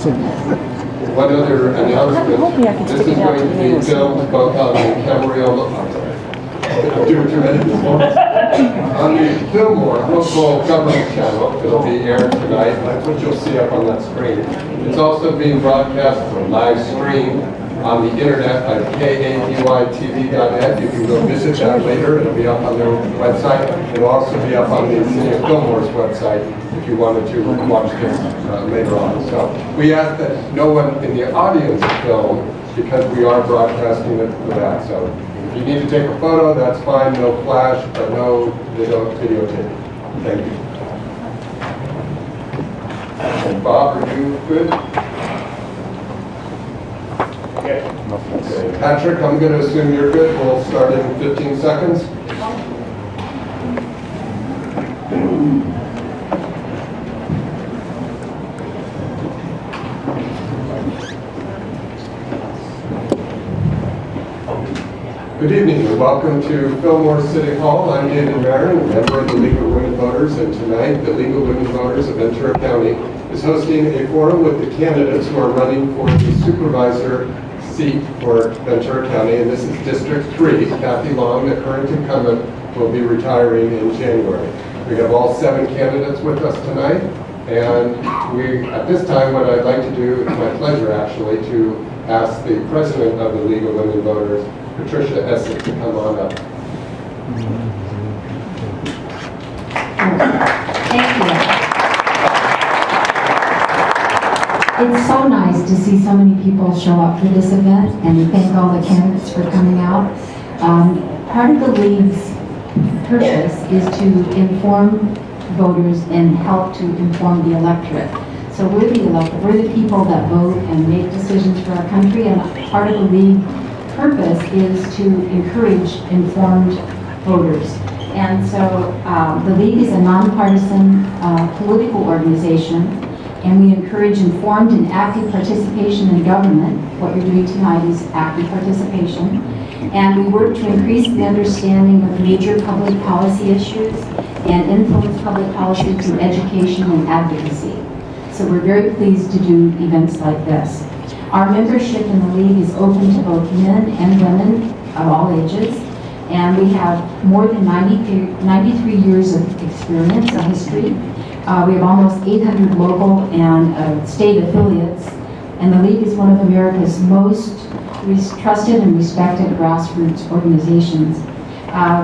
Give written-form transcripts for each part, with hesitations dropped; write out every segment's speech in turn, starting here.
One other announcement. This is going to be filmed both on the Camarillo. I'm doing tremendous work. On the Fillmore local government channel, it'll be aired tonight. That's what you'll see up on that screen. It's also being broadcast live stream on the internet at KABYTV.net. You can go visit that later. It'll be up on their website. It'll also be up on the City of Fillmore's website if you wanted to watch this later on. So we ask that no one in the audience film because we are broadcasting it for that. So if you need to take a photo, that's fine. No flash, but no videotape. Thank you. And Bob, are you good? Okay. Patrick, I'm going to assume you're good. We'll start in 15 seconds. Good evening and welcome to Fillmore City Hall. I'm David Marin, member of the League of Women Voters, and tonight the League of Women Voters of Ventura County is hosting a forum with the candidates who are running for the supervisor seat for Ventura County, and this is District 3. Kathy Long, the current incumbent, will be retiring in January. We have all 7 candidates with us tonight, and at this time, what I'd like to do, it's my pleasure actually, to ask the president of the League of Women Voters, Patricia Essex, to come on up. Thank you. It's so nice to see so many people show up for this event, and we thank all the candidates for coming out. Part of the League's purpose is to inform voters and help to inform the electorate. So we're the electorate, we're the people that vote and make decisions for our country, and part of the League purpose is to encourage informed voters. And so the League is a nonpartisan political organization, and we encourage informed and active participation in government. What you're doing tonight is active participation. And we work to increase the understanding of major public policy issues and influence public policy through education and advocacy. So we're very pleased to do events like this. Our membership in the League is open to both men and women of all ages, and we have more than 93 years of experience and history. We have almost 800 local and state affiliates, and the League is one of America's most trusted and respected grassroots organizations.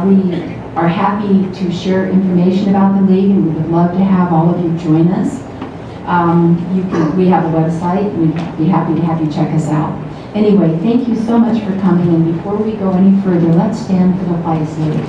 We are happy to share information about the League, and we would love to have all of you join us. We have a website, and we'd be happy to have you check us out. Anyway, thank you so much for coming, and before we go any further, let's stand for the flag salute.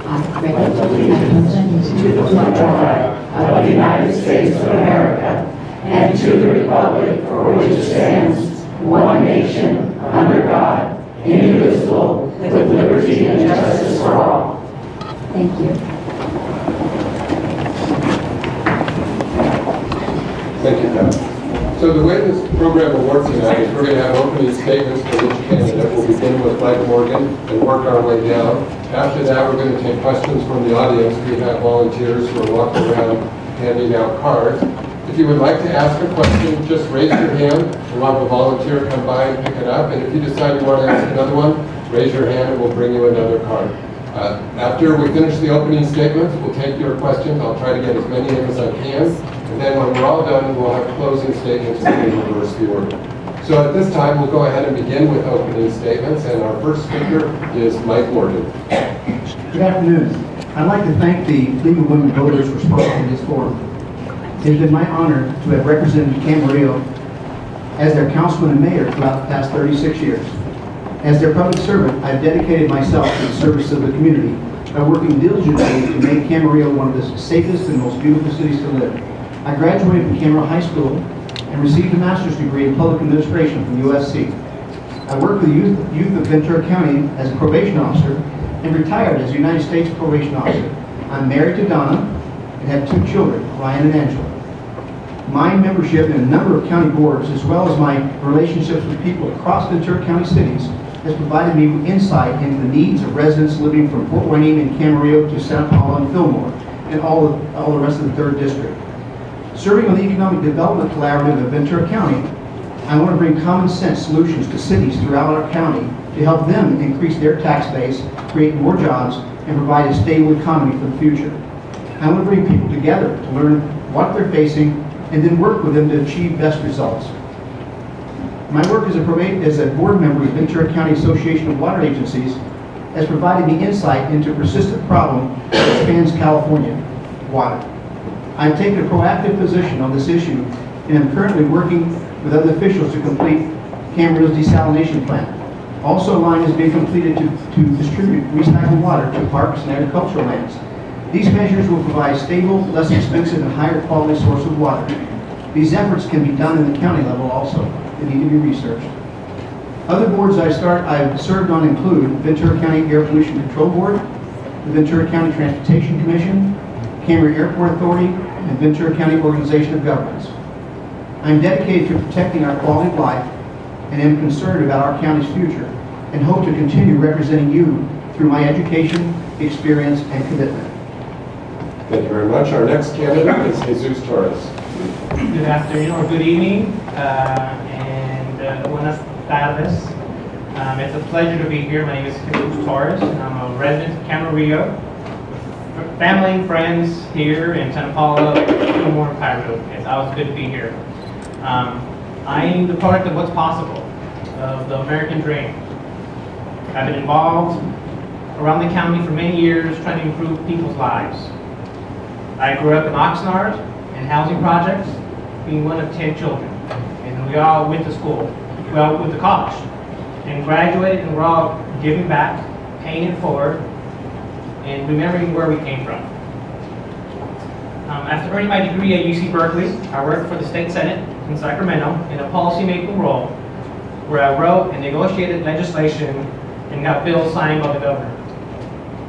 I pledge allegiance to the flag of the United States of America and to the republic for which it stands, one nation, under God, indivisible, with liberty and justice for all. Thank you. Thank you, Pat. So the way this program will work tonight is we're going to have opening statements for each candidate. We'll begin with Mike Morgan and work our way down. After that, we're going to take questions from the audience. We have volunteers who are walking around handing out cards. If you would like to ask a question, just raise your hand. We'll have a volunteer come by and pick it up. And if you decide you want to ask another one, raise your hand and we'll bring you another card. After we finish the opening statements, we'll take your questions. I'll try to get as many in as I can. And then when we're all done, we'll have closing statements in reverse the order. So at this time, we'll go ahead and begin with opening statements. And our first speaker is Mike Morgan. Good afternoon. I'd like to thank the League of Women Voters for sponsoring this forum. It has been my honor to have represented Camarillo as their councilman and mayor throughout the past 36 years. As their public servant, I've dedicated myself to the service of the community by working diligently to make Camarillo one of the safest and most beautiful cities to live. I graduated from Camarillo High School and received a master's degree in public administration from USC. I worked with the youth of Ventura County as a probation officer and retired as a United States probation officer. I'm married to Donna and have 2 children, Ryan and Angela. My membership in a number of county boards, as well as my relationships with people across Ventura County cities, has provided me with insight into the needs of residents living from Fort Wayne and Camarillo to Santa Paula and Fillmore, and all the rest of the 3rd District. Serving on the Economic Development Collaborative of Ventura County, I want to bring common sense solutions to cities throughout our county to help them increase their tax base, create more jobs, and provide a stable economy for the future. I want to bring people together to learn what they're facing and then work with them to achieve best results. My work as a board member of Ventura County Association of Water Agencies has provided me insight into a persistent problem that spans California, water. I've taken a proactive position on this issue and am currently working with other officials to complete Camarillo's desalination plant. Also, a line is being completed to distribute recycled water to parks and agricultural lands. These measures will provide stable, less expensive, and higher quality source of water. These efforts can be done in the county level also. They need to be researched. Other boards I've served on include Ventura County Air Pollution Control Board, the Ventura County Transportation Commission, Camarillo Airport Authority, and Ventura County Organization of Governments. I'm dedicated to protecting our quality of life and am concerned about our county's future and hope to continue representing you through my education, experience, and commitment. Thank you very much. Our next candidate is Jesus Torres. Good afternoon or good evening, and buenas tardes. It's a pleasure to be here. My name is Jesus Torres, and I'm a resident of Camarillo. Family and friends here in Santa Paula, Fillmore, and Cairo. It's always good to be here. I'm the product of what's possible, of the American dream. I've been involved around the county for many years trying to improve people's lives. I grew up in Oxnard and housing projects, being one of 10 children. And we all went to school, well, went to college, and graduated, and we're all giving back, paying it forward, and remembering where we came from. After earning my degree at UC Berkeley, I worked for the State Senate in Sacramento in a policymaking role where I wrote and negotiated legislation and got bills signed by the governor.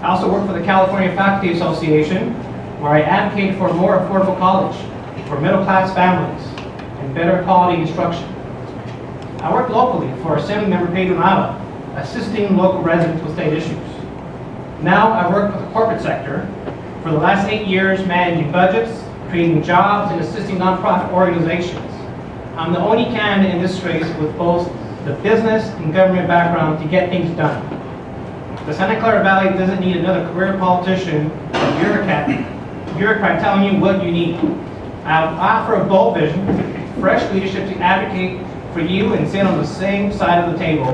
I also worked for the California Faculty Association, where I advocated for a more affordable college for middle-class families and better quality instruction. I worked locally for Assemblymember Pedro Nava, assisting local residents with state issues. Now I work with the corporate sector for the last 8 years, managing budgets, creating jobs, and assisting nonprofit organizations. I'm the only candidate in this race with both the business and government background to get things done. The Santa Clara Valley doesn't need another career politician or bureaucrat telling you what you need. I offer a bold vision, fresh leadership to advocate for you and sit on the same side of the table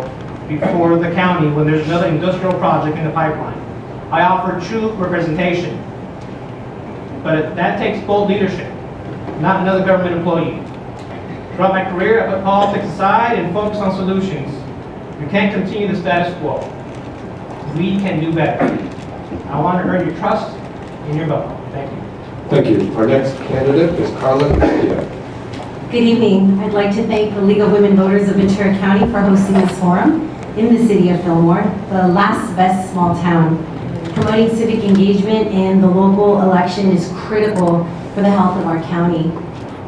before the county when there's another industrial project in the pipeline. I offer true representation, but that takes bold leadership, not another government employee. Throughout my career, I put politics aside and focus on solutions. We can't continue the status quo. We can do better. I want to earn your trust and your vote. Thank you. Thank you. Our next candidate is Carla Castillo. Good evening. I'd like to thank the League of Women Voters of Ventura County for hosting this forum in the city of Fillmore, the last best small town. Promoting civic engagement in the local election is critical for the health of our county.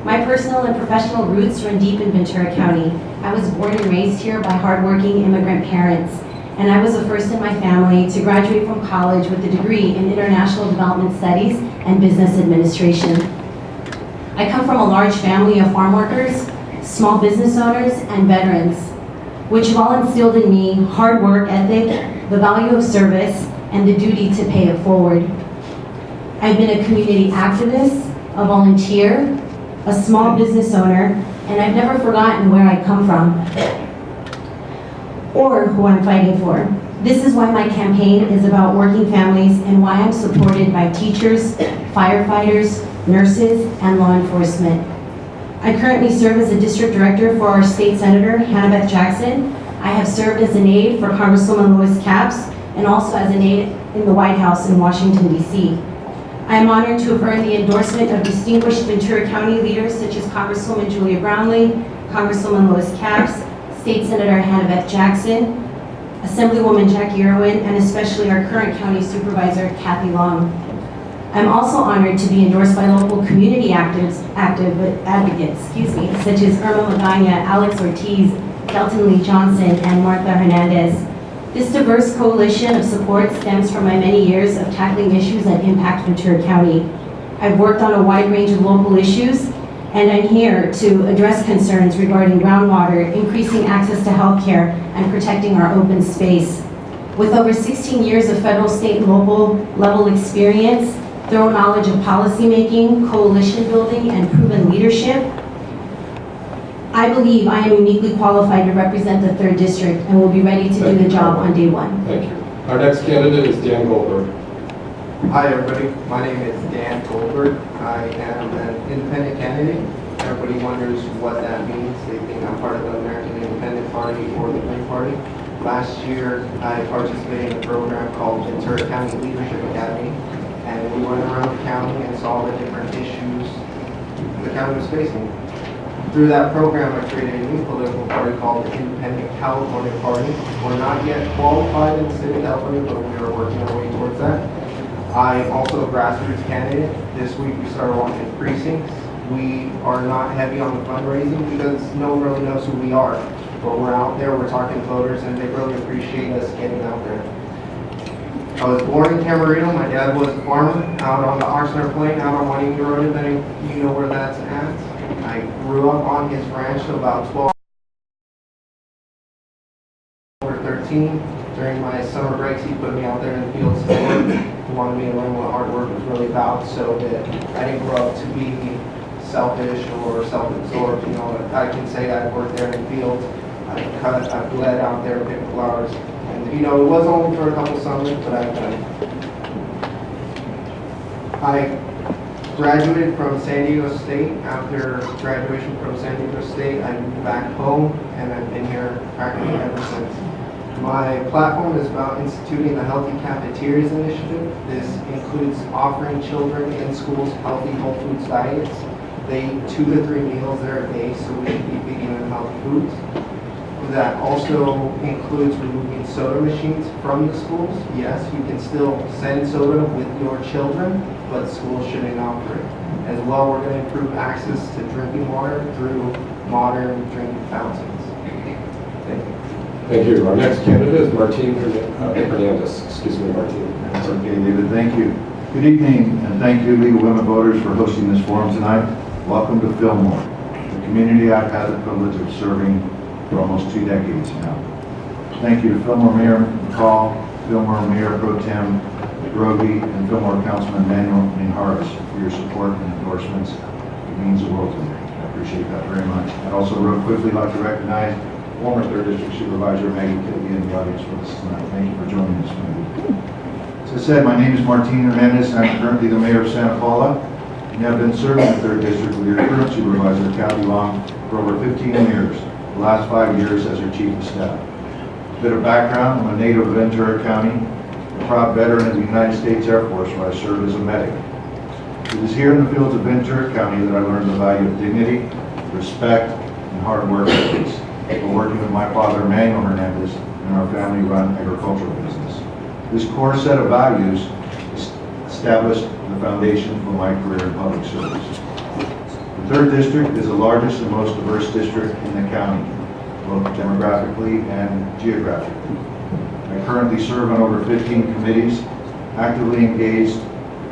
My personal and professional roots run deep in Ventura County. I was born and raised here by hardworking immigrant parents, and I was the first in my family to graduate from college with a degree in International Development Studies and Business Administration. I come from a large family of farm workers, small business owners, and veterans, which have all instilled in me hard work ethic, the value of service, and the duty to pay it forward. I've been a community activist, a volunteer, a small business owner, and I've never forgotten where I come from or who I'm fighting for. This is why my campaign is about working families and why I'm supported by teachers, firefighters, nurses, and law enforcement. I currently serve as a district director for our state senator, Hannah Jackson. I have served as an aide for Congresswoman Lois Capps and also as an aide in the White House in Washington, D.C. I am honored to have earned the endorsement of distinguished Ventura County leaders such as Congresswoman Julia Brownlee, Congresswoman Lois Capps, State Senator Hannah Jackson, Assemblywoman Jackie Irwin, and especially our current County Supervisor, Kathy Long. I'm also honored to be endorsed by local community advocates, such as Irma Magana, Alex Ortiz, Delton Lee Johnson, and Martha Hernandez. This diverse coalition of support stems from my many years of tackling issues that impact Ventura County. I've worked on a wide range of local issues, and I'm here to address concerns regarding groundwater, increasing access to healthcare, and protecting our open space. With over 16 years of federal, state, and local level experience, thorough knowledge of policymaking, coalition building, and proven leadership, I believe I am uniquely qualified to represent the 3rd District and will be ready to do the job on day one. Thank you. Our next candidate is Dan Goldberg. Hi everybody, my name is Dan Goldberg. I am an independent candidate. Everybody wonders what that means. They think I'm part of the American Independent Party or the Green Party. Last year, I participated in a program called Ventura County Leadership Academy, and we went around the county and saw the different issues the county was facing. Through that program, I created a new political party called the Independent California Party. We're not yet qualified in the state of California, but we are working our way towards that. I'm also a grassroots candidate. This week we started launching precincts. We are not heavy on the fundraising because no one really knows who we are. But we're out there, we're talking to voters, and they really appreciate us getting out there. I was born in Camarillo. My dad was a farmer out on the Oxnard Plain, out on Juanita Road, if any of you know where that's at. I grew up on his ranch till about 12 or 13. During my summer breaks, he put me out there in the fields to work. He wanted me to learn what hard work was really about, so that I didn't grow up to be selfish or self-absorbed. You know, I can say I worked there in the fields. I cut, I bled out there, picked flowers. And, you know, it was only for a couple summers, but I've done it. I graduated from San Diego State. After graduation from San Diego State, I moved back home, and I've been here practically ever since. My platform is about instituting the Healthy Cafeterias Initiative. This includes offering children in schools healthy whole foods diets. They eat 2 to 3 meals there a day, so we should be feeding them healthy foods. That also includes removing soda machines from the schools. Yes, you can still send soda with your children, but schools shouldn't offer it. As well, we're going to improve access to drinking water through modern drinking fountains. Thank you. Thank you. Our next candidate is Martine Hernandez. Excuse me, Martine. That's okay, David. Thank you. Good evening, and thank you, League of Women Voters, for hosting this forum tonight. Welcome to Fillmore, the community I've had the privilege of serving for almost 2 decades now. Thank you to Fillmore Mayor McCall, Fillmore Mayor Pro Tem Groby, and Fillmore Councilman Manuel Minjares for your support and endorsements. It means the world to me. I appreciate that very much. I'd also real quickly like to recognize former 3rd District Supervisor Maggie Kitty in the audience with us tonight. Thank you for joining us, Maggie. As I said, my name is Martine Hernandez, and I'm currently the Mayor of Santa Paula. And I've been serving the 3rd District with your current supervisor, Kathy Long, for over 15 years. The last 5 years as her Chief of Staff. A bit of background: I'm a native of Ventura County, a proud veteran of the United States Air Force where I served as a medic. It is here in the fields of Ventura County that I learned the value of dignity, respect, and hard work ethics while working with my father, Manuel Hernandez, in our family-run agricultural business. This core set of values established the foundation for my career in public service. The 3rd District is the largest and most diverse district in the county, both demographically and geographically. I currently serve on over 15 committees, actively engaged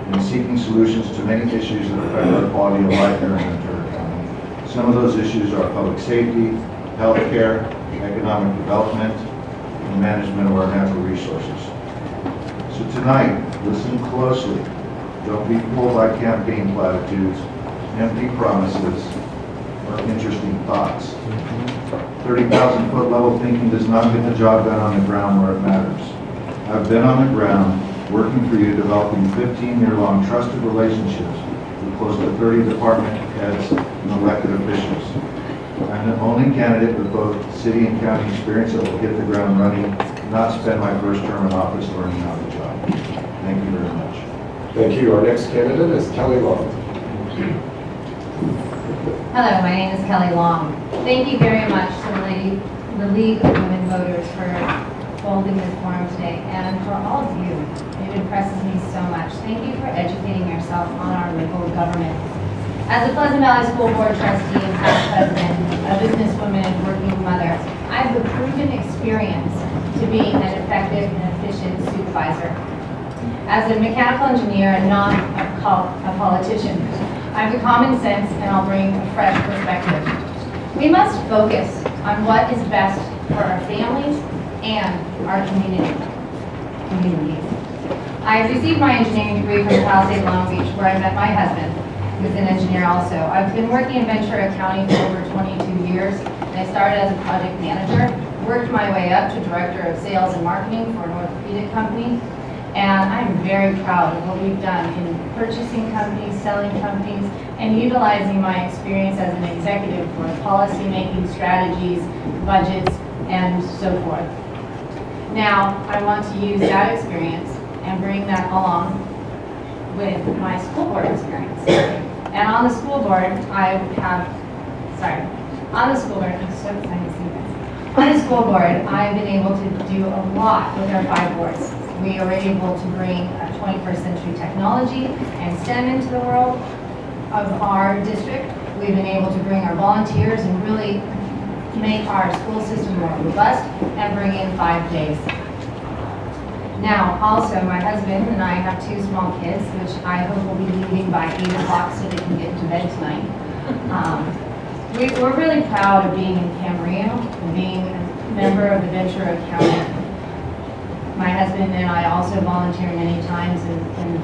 in seeking solutions to many issues that affect our quality of life here in Ventura County. Some of those issues are public safety, healthcare, economic development, and management of our natural resources. So tonight, listen closely. Don't be fooled by campaign platitudes, empty promises, or interesting thoughts. 30,000-foot level thinking does not get the job done on the ground where it matters. I've been on the ground working for you, developing 15-year-long trusted relationships with close to 30 department heads and elected officials. I'm the only candidate with both city and county experience that will hit the ground running, not spend my first term in office learning how to job. Thank you very much. Thank you. Our next candidate is Kelly Long. Hello, my name is Kelly Long. Thank you very much to the League of Women Voters for holding this forum today, and for all of you. It impresses me so much. Thank you for educating yourself on our local government. As a Pleasant Valley School Board trustee and past president, a businesswoman and working mother, I have the proven experience to be an effective and efficient supervisor. As a mechanical engineer and not a politician, I have the common sense and I'll bring a fresh perspective. We must focus on what is best for our families and our communities. I received my engineering degree from Cal State Long Beach, where I met my husband, who's an engineer also. I've been working in Ventura County for over 22 years, and I started as a project manager, worked my way up to director of sales and marketing for an orthopedic company, and I'm very proud of what we've done in purchasing companies, selling companies, and utilizing my experience as an executive for policy-making strategies, budgets, and so forth. Now, I want to use that experience and bring that along with my school board experience. And on the school board, I'm so excited to see this. On the school board, I've been able to do a lot with our 5 boards. We are able to bring 21st century technology and STEM into the world of our district. We've been able to bring our volunteers and really make our school system more robust and bring in 5 days. Now, also, my husband and I have 2 small kids, which I hope will be leaving by 8 o'clock so they can get into bed tonight. We're really proud of being in Camarillo, and being a member of the Ventura County. My husband and I also volunteer many times in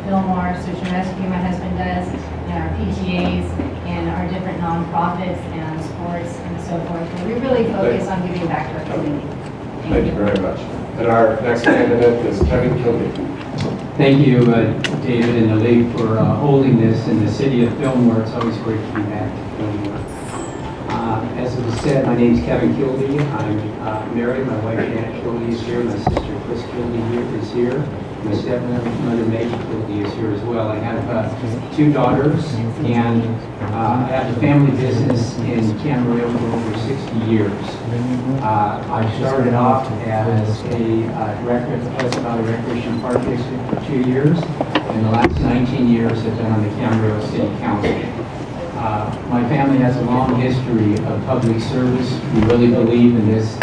Fillmore, Search and Rescue, my husband does, and our PTAs, and our different nonprofits and sports and so forth. And we really focus on giving back to our community. Thank you very much. And our next candidate is Kevin Kilby. Thank you, David and the League, for holding this in the city of Fillmore. It's always great to be back to Fillmore. As it was said, my name is Kevin Kilby. I'm married. My wife Janet Kilby is here. My sister Chris Kilby is here. My stepmother Maggie Kilby is here as well. I have 2 daughters, and I have a family business in Camarillo for over 60 years. I started off as a director at the Pleasant Valley Recreation Park District for 2 years, and the last 19 years have been on the Camarillo City Council. My family has a long history of public service. We really believe in this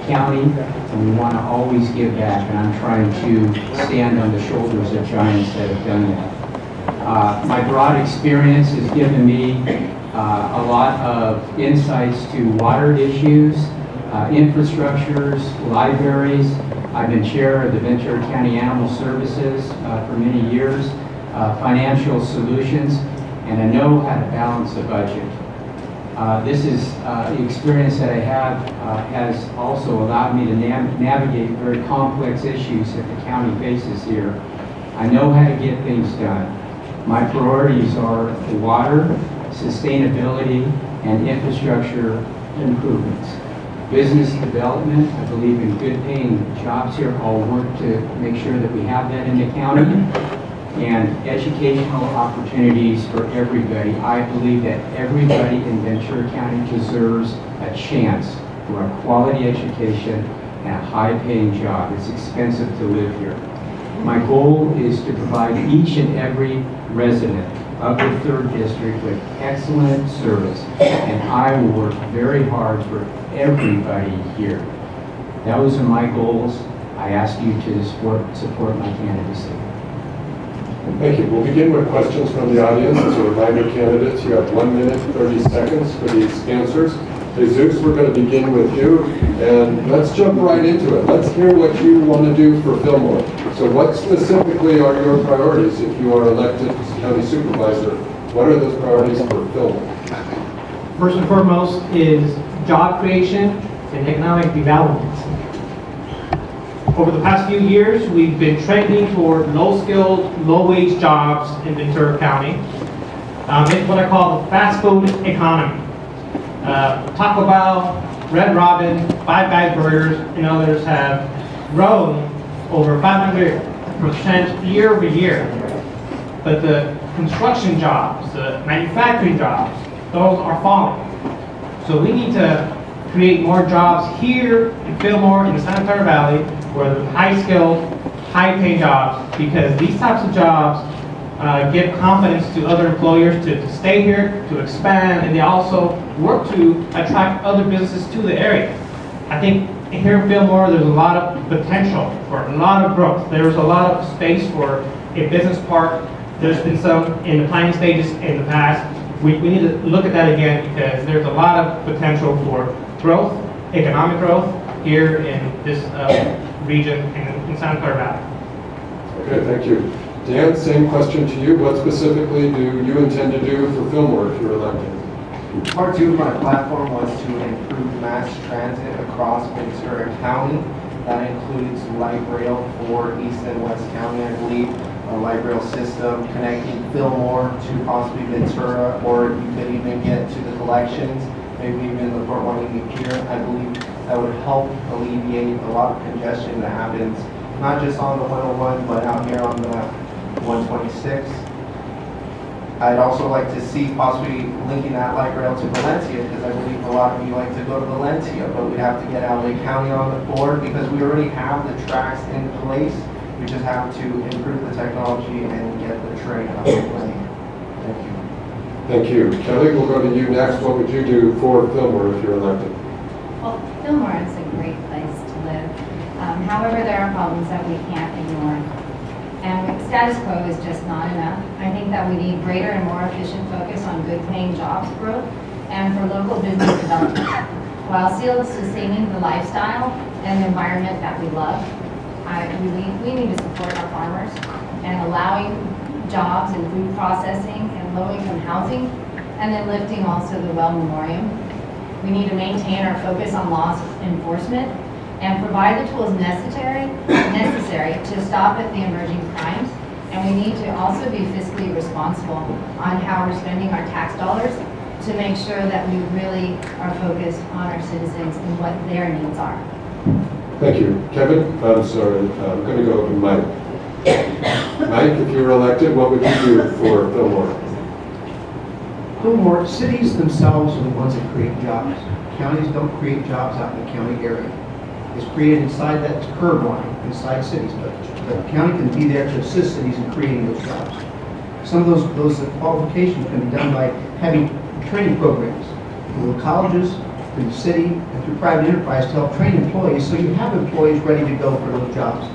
county, and we want to always give back, and I'm trying to stand on the shoulders of giants that have done that. My broad experience has given me a lot of insights to water issues, infrastructures, libraries. I've been chair of the Ventura County Animal Services for many years, financial solutions, and I know how to balance a budget. This is the experience that I have has also allowed me to navigate very complex issues that the county faces here. I know how to get things done. My priorities are water, sustainability, and infrastructure improvements. Business development, I believe in good paying jobs here. I'll work to make sure that we have that in the county. And educational opportunities for everybody. I believe that everybody in Ventura County deserves a chance for a quality education and a high-paying job. It's expensive to live here. My goal is to provide each and every resident of the 3rd District with excellent service, and I will work very hard for everybody here. Those are my goals. I ask you to support my candidacy. Thank you. We'll begin with questions from the audience. As a reminder, candidates, you have 1 minute, 30 seconds for these answers. Jesus, we're going to begin with you, and let's jump right into it. Let's hear what you want to do for Fillmore. So what specifically are your priorities if you are elected as county supervisor? What are those priorities for Fillmore? First and foremost is job creation and economic development. Over the past few years, we've been trending toward low-skilled, low-wage jobs in Ventura County. It's what I call the fast food economy. Taco Bell, Red Robin, Five Guys Burgers, and others have grown over 500% year over year. But the construction jobs, the manufacturing jobs, those are falling. So we need to create more jobs here in Fillmore, in the Santa Clara Valley, where the high-skilled, high-paid jobs, because these types of jobs give confidence to other employers to stay here, to expand, and they also work to attract other businesses to the area. I think here in Fillmore, there's a lot of potential for a lot of growth. There's a lot of space for a business park. There's been some in the planning stages in the past. We need to look at that again because there's a lot of potential for growth, economic growth here in this region in Santa Clara Valley. Okay, thank you. Dan, same question to you. What specifically do you intend to do for Fillmore if you're elected? Part two of my platform was to improve mass transit across Ventura County. That includes light rail for East and West County, I believe, a light rail system connecting Fillmore to possibly Ventura, or you could even get to the collections, maybe even the Fort Wayne Pier. I believe that would help alleviate a lot of congestion that happens, not just on the 101, but out here on the 126. I'd also like to see possibly linking that light rail to Valencia, because I believe a lot of you like to go to Valencia, but we have to get LA County on the board because we already have the tracks in place. We just have to improve the technology and get the train up and running. Thank you. Thank you. Kelly, we'll go to you next. What would you do for Fillmore if you're elected? Well, Fillmore is a great place to live. However, there are problems that we can't ignore. And status quo is just not enough. I think that we need greater and more efficient focus on good paying jobs growth and for local business development, while still sustaining the lifestyle and the environment that we love. We need to support our farmers and allowing jobs in food processing and low-income housing, and then lifting also the Well Memorial. We need to maintain our focus on law enforcement and provide the tools necessary to stop at the emerging crimes. And we need to also be fiscally responsible on how we're spending our tax dollars to make sure that we really are focused on our citizens and what their needs are. Thank you. Kevin, I'm sorry, I'm going to go to Mike. Mike, if you were elected, what would you do for Fillmore? Fillmore, cities themselves are the ones that create jobs. Counties don't create jobs out in the county area. It's created inside that curb line, inside cities, but the county can be there to assist cities in creating those jobs. Some of those qualifications can be done by having training programs through the colleges, through the city, and through private enterprise to help train employees, so you have employees ready to go for those jobs.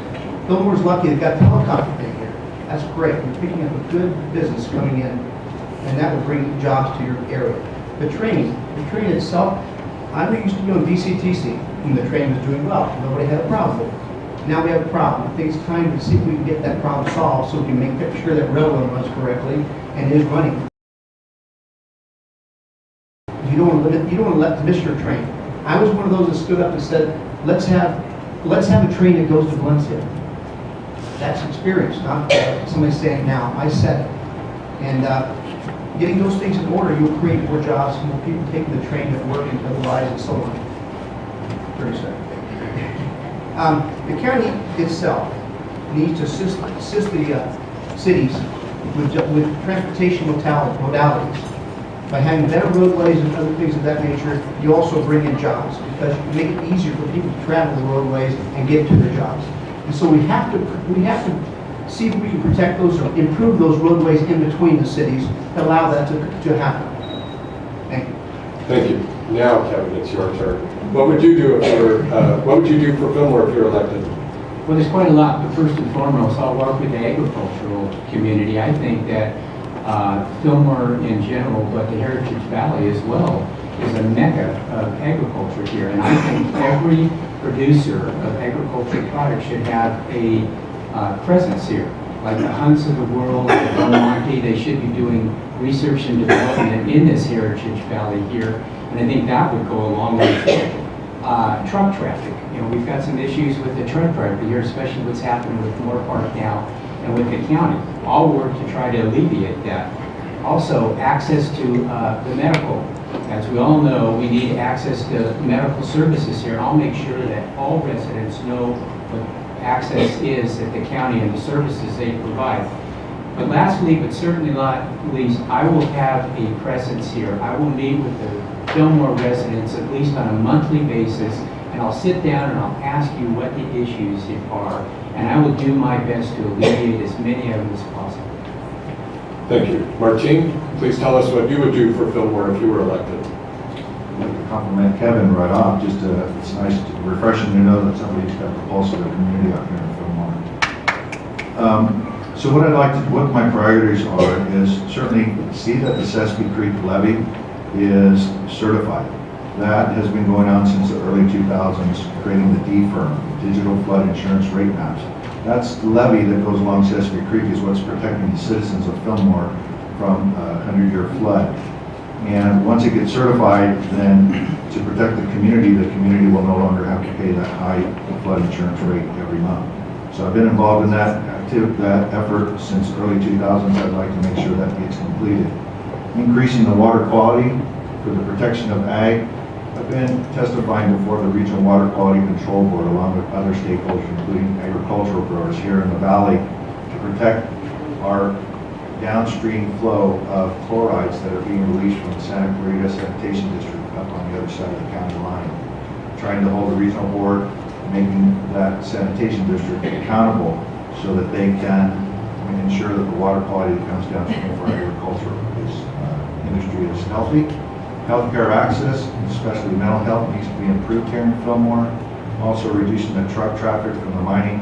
Fillmore's lucky they've got the helicopter thing here. That's great. You're picking up a good business coming in, and that will bring jobs to your area. The training itself, I used to be on VCTC when the train was doing well. Nobody had a problem with it. Now we have a problem. I think it's time to see if we can get that problem solved so we can make sure that railroad runs correctly and is running. You don't want to miss your train. I was one of those that stood up and said, let's have a train that goes to Valencia. That's experience, not somebody saying now. I said it. And getting those things in order, you'll create more jobs, more people taking the train to work into their lives and so on. 30 seconds. The county itself needs to assist the cities with transportation modalities. By having better roadways and other things of that nature, you also bring in jobs because you make it easier for people to travel the roadways and get to their jobs. And so we have to see if we can protect those or improve those roadways in between the cities to allow that to happen. Thank you. Thank you. Now, Kevin, it's your turn. What would you do what would you do for Fillmore if you're elected? Well, there's quite a lot, but first and foremost, I'll work with the agricultural community. I think that Fillmore in general, but the Heritage Valley as well, is a mecca of agriculture here. And I think every producer of agricultural products should have a presence here. Like the Hunts of the world, the Del Monte, they should be doing research and development in this Heritage Valley here. And I think that would go a long way too. Truck traffic. You know, we've got some issues with the truck traffic here, especially what's happening with Moore Park now and with the county. I'll work to try to alleviate that. Also, access to the medical. As we all know, we need access to medical services here. I'll make sure that all residents know what access is at the county and the services they provide. But lastly, but certainly not least, I will have a presence here. I will meet with the Fillmore residents at least on a monthly basis, and I'll sit down and I'll ask you what the issues are, and I will do my best to alleviate as many of them as possible. Thank you. Martine, please tell us what you would do for Fillmore if you were elected. like to compliment Kevin right off. Just it's nice, refreshing to know that somebody's got the pulse of the community out here in Fillmore. So what my priorities are is certainly see that the Sespe Creek levee is certified. That has been going on since the early 2000s, creating the DFIRM, Digital Flood Insurance Rate Maps. That's the levee that goes along Sesame Creek is what's protecting the citizens of Fillmore from a 100-year flood. And once it gets certified, then to protect the community will no longer have to pay that high flood insurance rate every month. So I've been involved in that effort since early 2000s. I'd like to make sure that gets completed. Increasing the water quality for the protection of ag. I've been testifying before the Regional Water Quality Control Board along with other stakeholders, including agricultural growers here in the valley, to protect our downstream flow of chlorides that are being released from the Santa Clarita Sanitation District up on the other side of the county line. Trying to hold the regional board, making that sanitation district accountable so that they can ensure that the water quality that comes downstream for agriculture industry is healthy. Healthcare access, especially mental health, needs to be improved here in Fillmore. Also reducing the truck traffic from the mining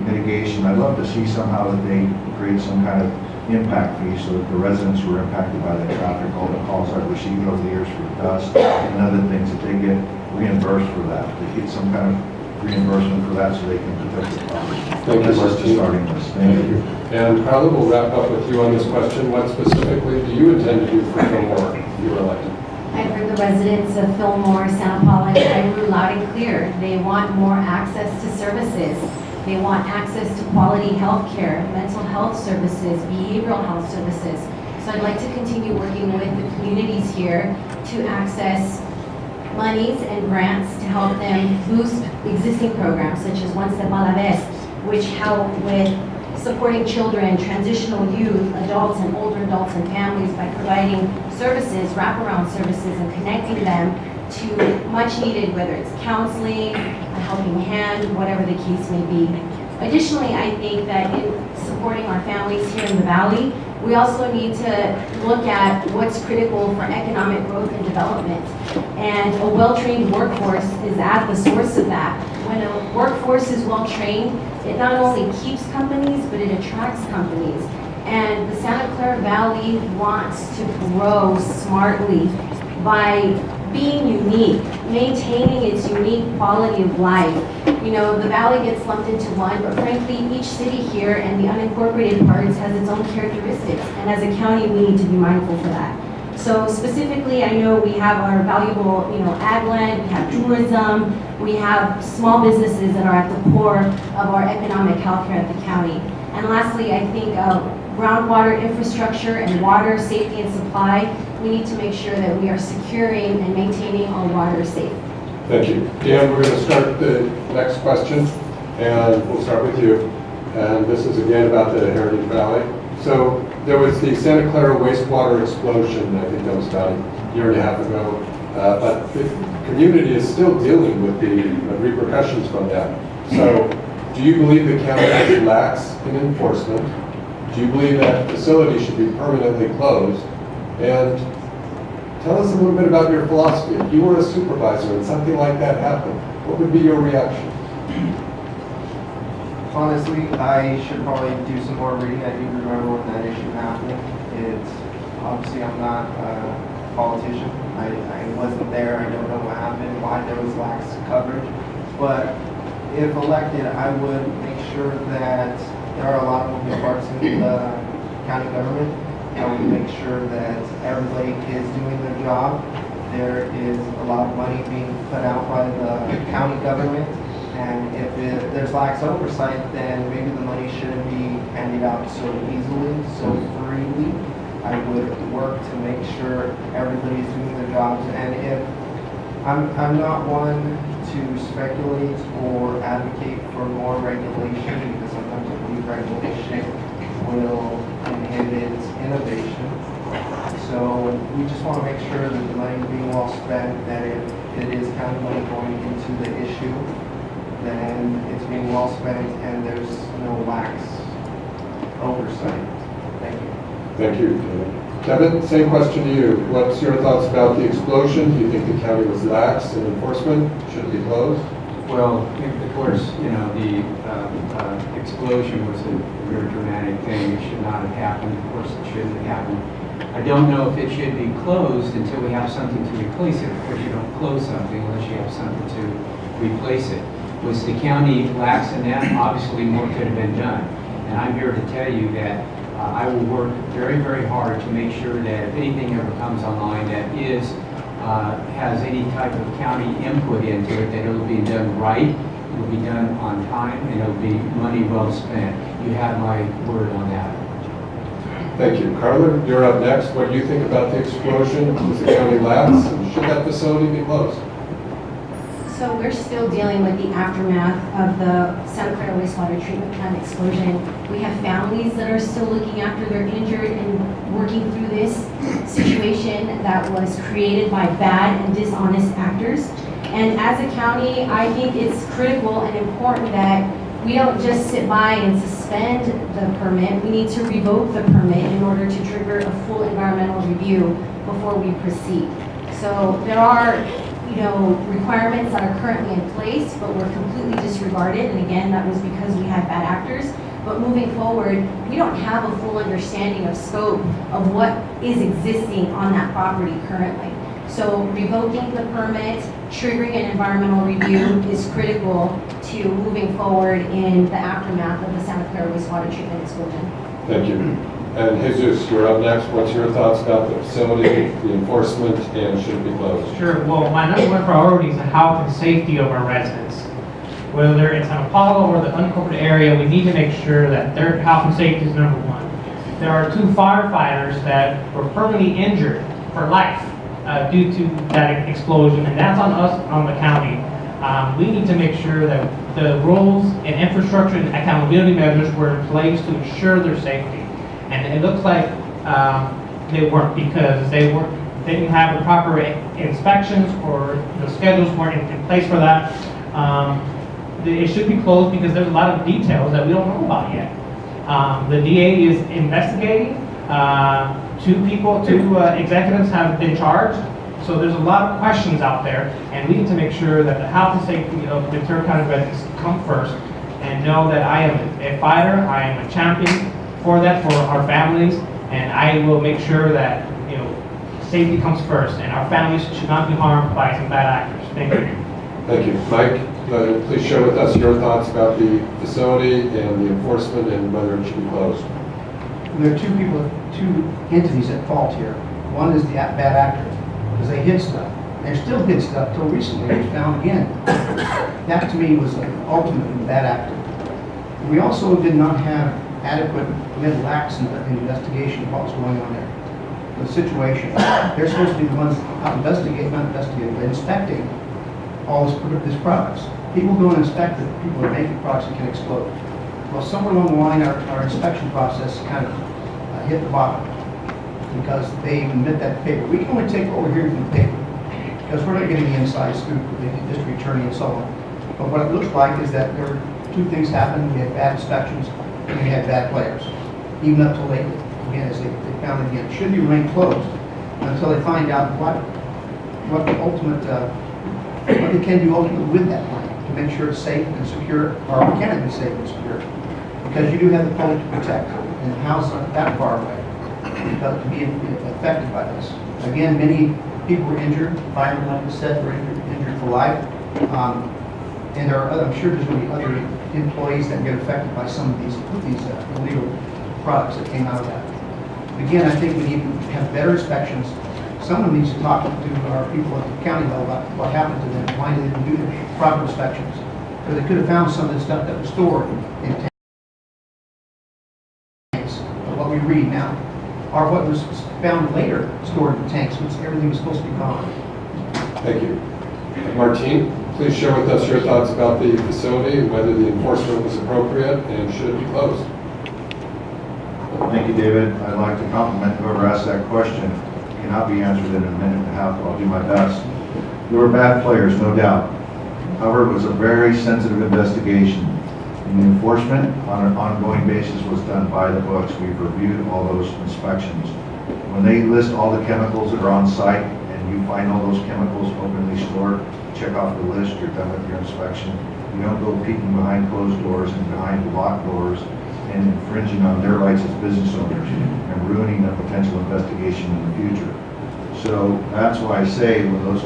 mitigation. I'd love to see somehow that they create some kind of impact fee so that the residents who are impacted by the traffic, all the calls I've received over the years for dust and other things, that they get reimbursed for that. They get some kind of reimbursement for that so they can protect the property. Thank you, That's just Martin. starting this. Thank you. And Carla, we'll wrap up with you on this question. What specifically do you intend to do for Fillmore if you are elected? I've heard the residents of Fillmore, Santa Paula, and Piru loud and clear. They want more access to services. They want access to quality health care, mental health services, behavioral health services. So I'd like to continue working with the communities here to access monies and grants to help them boost existing programs such as One Step a la Vez, which help with supporting children, transitional youth, adults and older adults and families by providing services, wraparound services, and connecting them to much needed, whether it's counseling, a helping hand, whatever the case may be. Additionally, I think that in supporting our families here in the Valley, we also need to look at what's critical for economic growth and development. And a well-trained workforce is at the source of that. When a workforce is well-trained, it not only keeps companies, but it attracts companies. And the Santa Clara Valley wants to grow smartly by being unique, maintaining its unique quality of life. You know, the valley gets lumped into one, but frankly, each city here and the unincorporated parts has its own characteristics. And as a county, we need to be mindful for that. So specifically, I know we have our valuable, ag land, we have tourism, we have small businesses that are at the core of our economic health here at the county. And lastly, I think groundwater infrastructure and water safety and supply, we need to make sure that we are securing and maintaining our water safe. Thank you. Dan, we're going to start the next question, and we'll start with you. And this is again about the Heritage Valley. So there was the Santa Clara wastewater explosion, I think that was about a year and a half ago. But the community is still dealing with the repercussions from that. So do you believe the county is lax in enforcement? Do you believe that facility should be permanently closed? And tell us a little bit about your philosophy. If you were a supervisor and something like that happened, what would be your reaction? Honestly, I should probably do some more reading. I do remember when that issue happened. It's obviously I'm not a politician. I wasn't there. I don't know what happened, why there was lax coverage. But if elected, I would make sure that there are a lot of moving parts in the county government. I would make sure that everybody is doing their job. There is a lot of money being put out by the county government. And if there's lax oversight, then maybe the money shouldn't be handed out so easily, so freely. I would work to make sure everybody's doing their jobs. And if I'm not one to speculate or advocate for more regulation, because sometimes I believe regulation will inhibit innovation. So we just want to make sure that the money is being well spent, that if it is county money going into the issue, then it's being well spent and there's no lax oversight. Thank you. Thank you. Kevin, same question to you. What's your thoughts about the explosion? Do you think the county was lax in enforcement? Should it be closed? Well, of course, you know, the explosion was a very dramatic thing. It should not have happened. Of course, it shouldn't have happened. I don't know if it should be closed until we have something to replace it. Of course, you don't close something unless you have something to replace it. Was the county lax in that? Obviously, more could have been done. And I'm here to tell you that I will work very, very hard to make sure that if anything ever comes online that is has any type of county input into it, that it'll be done right, it'll be done on time, and it'll be money well spent. You have my word on that. Thank you. Carla, you're up next. What do you think about the explosion? Was the county lax? And should that facility be closed? So we're still dealing with the aftermath of the Santa Clara wastewater treatment plant explosion. We have families that are still looking after their injured and working through this situation that was created by bad and dishonest actors. And as a county, I think it's critical and important that we don't just sit by and suspend the permit. We need to revoke the permit in order to trigger a full environmental review before we proceed. So there are requirements that are currently in place, but were completely disregarded. And again, that was because we had bad actors. But moving forward, we don't have a full understanding of scope of what is existing on that property currently. So revoking the permit, triggering an environmental review is critical to moving forward in the aftermath of the Santa Clara wastewater treatment explosion. Thank you. And Jesus, you're up next. What's your thoughts about the facility, the enforcement, and should it be closed? Sure. Well, my number one priority is the health and safety of our residents. Whether it's on Apollo or the unincorporated area, we need to make sure that their health and safety is number one. There are 2 firefighters that were permanently injured for life due to that explosion, and that's on us, on the county. We need to make sure that the rules and infrastructure and accountability measures were in place to ensure their safety. And it looks like they weren't, because they didn't have the proper inspections, or the schedules weren't in place for that. It should be closed because there's a lot of details that we don't know about yet. The DA is investigating. 2 executives have been charged. So there's a lot of questions out there, and we need to make sure that the health and safety of Ventura County residents come first, and know that I am a fighter, I am a champion for that, for our families, and I will make sure that safety comes first, and our families should not be harmed by some bad actors. Thank you. Thank you. Mike, please share with us your thoughts about the facility and the enforcement and whether it should be closed. There are 2 entities at fault here. One is the bad actor, because they hid stuff. They're still hid stuff till recently. It was found again. That to me was ultimately bad actor. We also did not have adequate mental acts in the investigation of what was going on there. The situation. They're supposed to be the ones out investigating, not investigating, but inspecting all this products. People go and inspect the people that are making products that can explode. Well, somewhere along the line, our inspection process kind of hit the bottom, because they admit that paper. We can only take what we're hearing from the paper, because we're not getting the inside scoop with the district attorney and so on. But what it looks like is that there were 2 things happened. We had bad inspections, and we had bad players, even up to lately. Again, as they found it again, it should be remain closed until they find out what the ultimate, what they can do ultimately with that plant to make sure it's safe and secure, or can it be safe and secure? Because you do have the public to protect, and the house not that far away to be affected by this. Again, many people were injured. Firemen, like I said, were injured for life. And there are other, I'm sure there's going to be other employees that get affected by some of these illegal products that came out of that. Again, I think we need to have better inspections. Someone needs to talk to our people at the county level about what happened to them, why they didn't do the proper inspections. Because they could have found some of the stuff that was stored in tanks, what we read now, or what was found later stored in tanks, which everything was supposed to be gone. Thank you. Martine, please share with us your thoughts about the facility, whether the enforcement was appropriate, and should it be closed. Thank you, David. I'd like to compliment whoever asked that question. It cannot be answered in a minute and a half, but I'll do my best. There were bad players, no doubt. However, it was a very sensitive investigation. And the enforcement on an ongoing basis was done by the books. We've reviewed all those inspections. When they list all the chemicals that are on site and you find all those chemicals openly stored, check off the list, you're done with your inspection. You don't go peeking behind closed doors and behind locked doors and infringing on their rights as business owners and ruining a potential investigation in the future. So that's why I say when those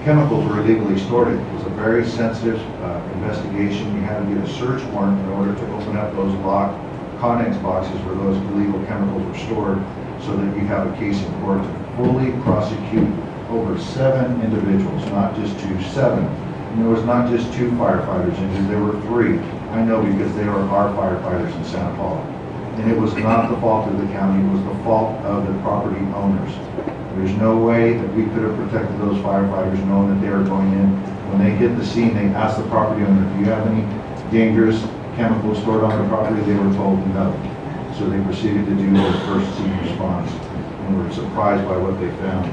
chemicals were illegally stored, it was a very sensitive investigation. You had to get a search warrant in order to open up those locked Connex boxes where those illegal chemicals were stored, so that you have a case in court to fully prosecute over 7 individuals, not just 2, 7. And there was not just 2 firefighters injured, there were 3. I know because they were our firefighters in Santa Paula. And it was not the fault of the county, it was the fault of the property owners. There's no way that we could have protected those firefighters knowing that they were going in. When they hit the scene, they asked the property owner, do you have any dangerous chemicals stored on the property? They were told no. So they proceeded to do their first scene response and were surprised by what they found.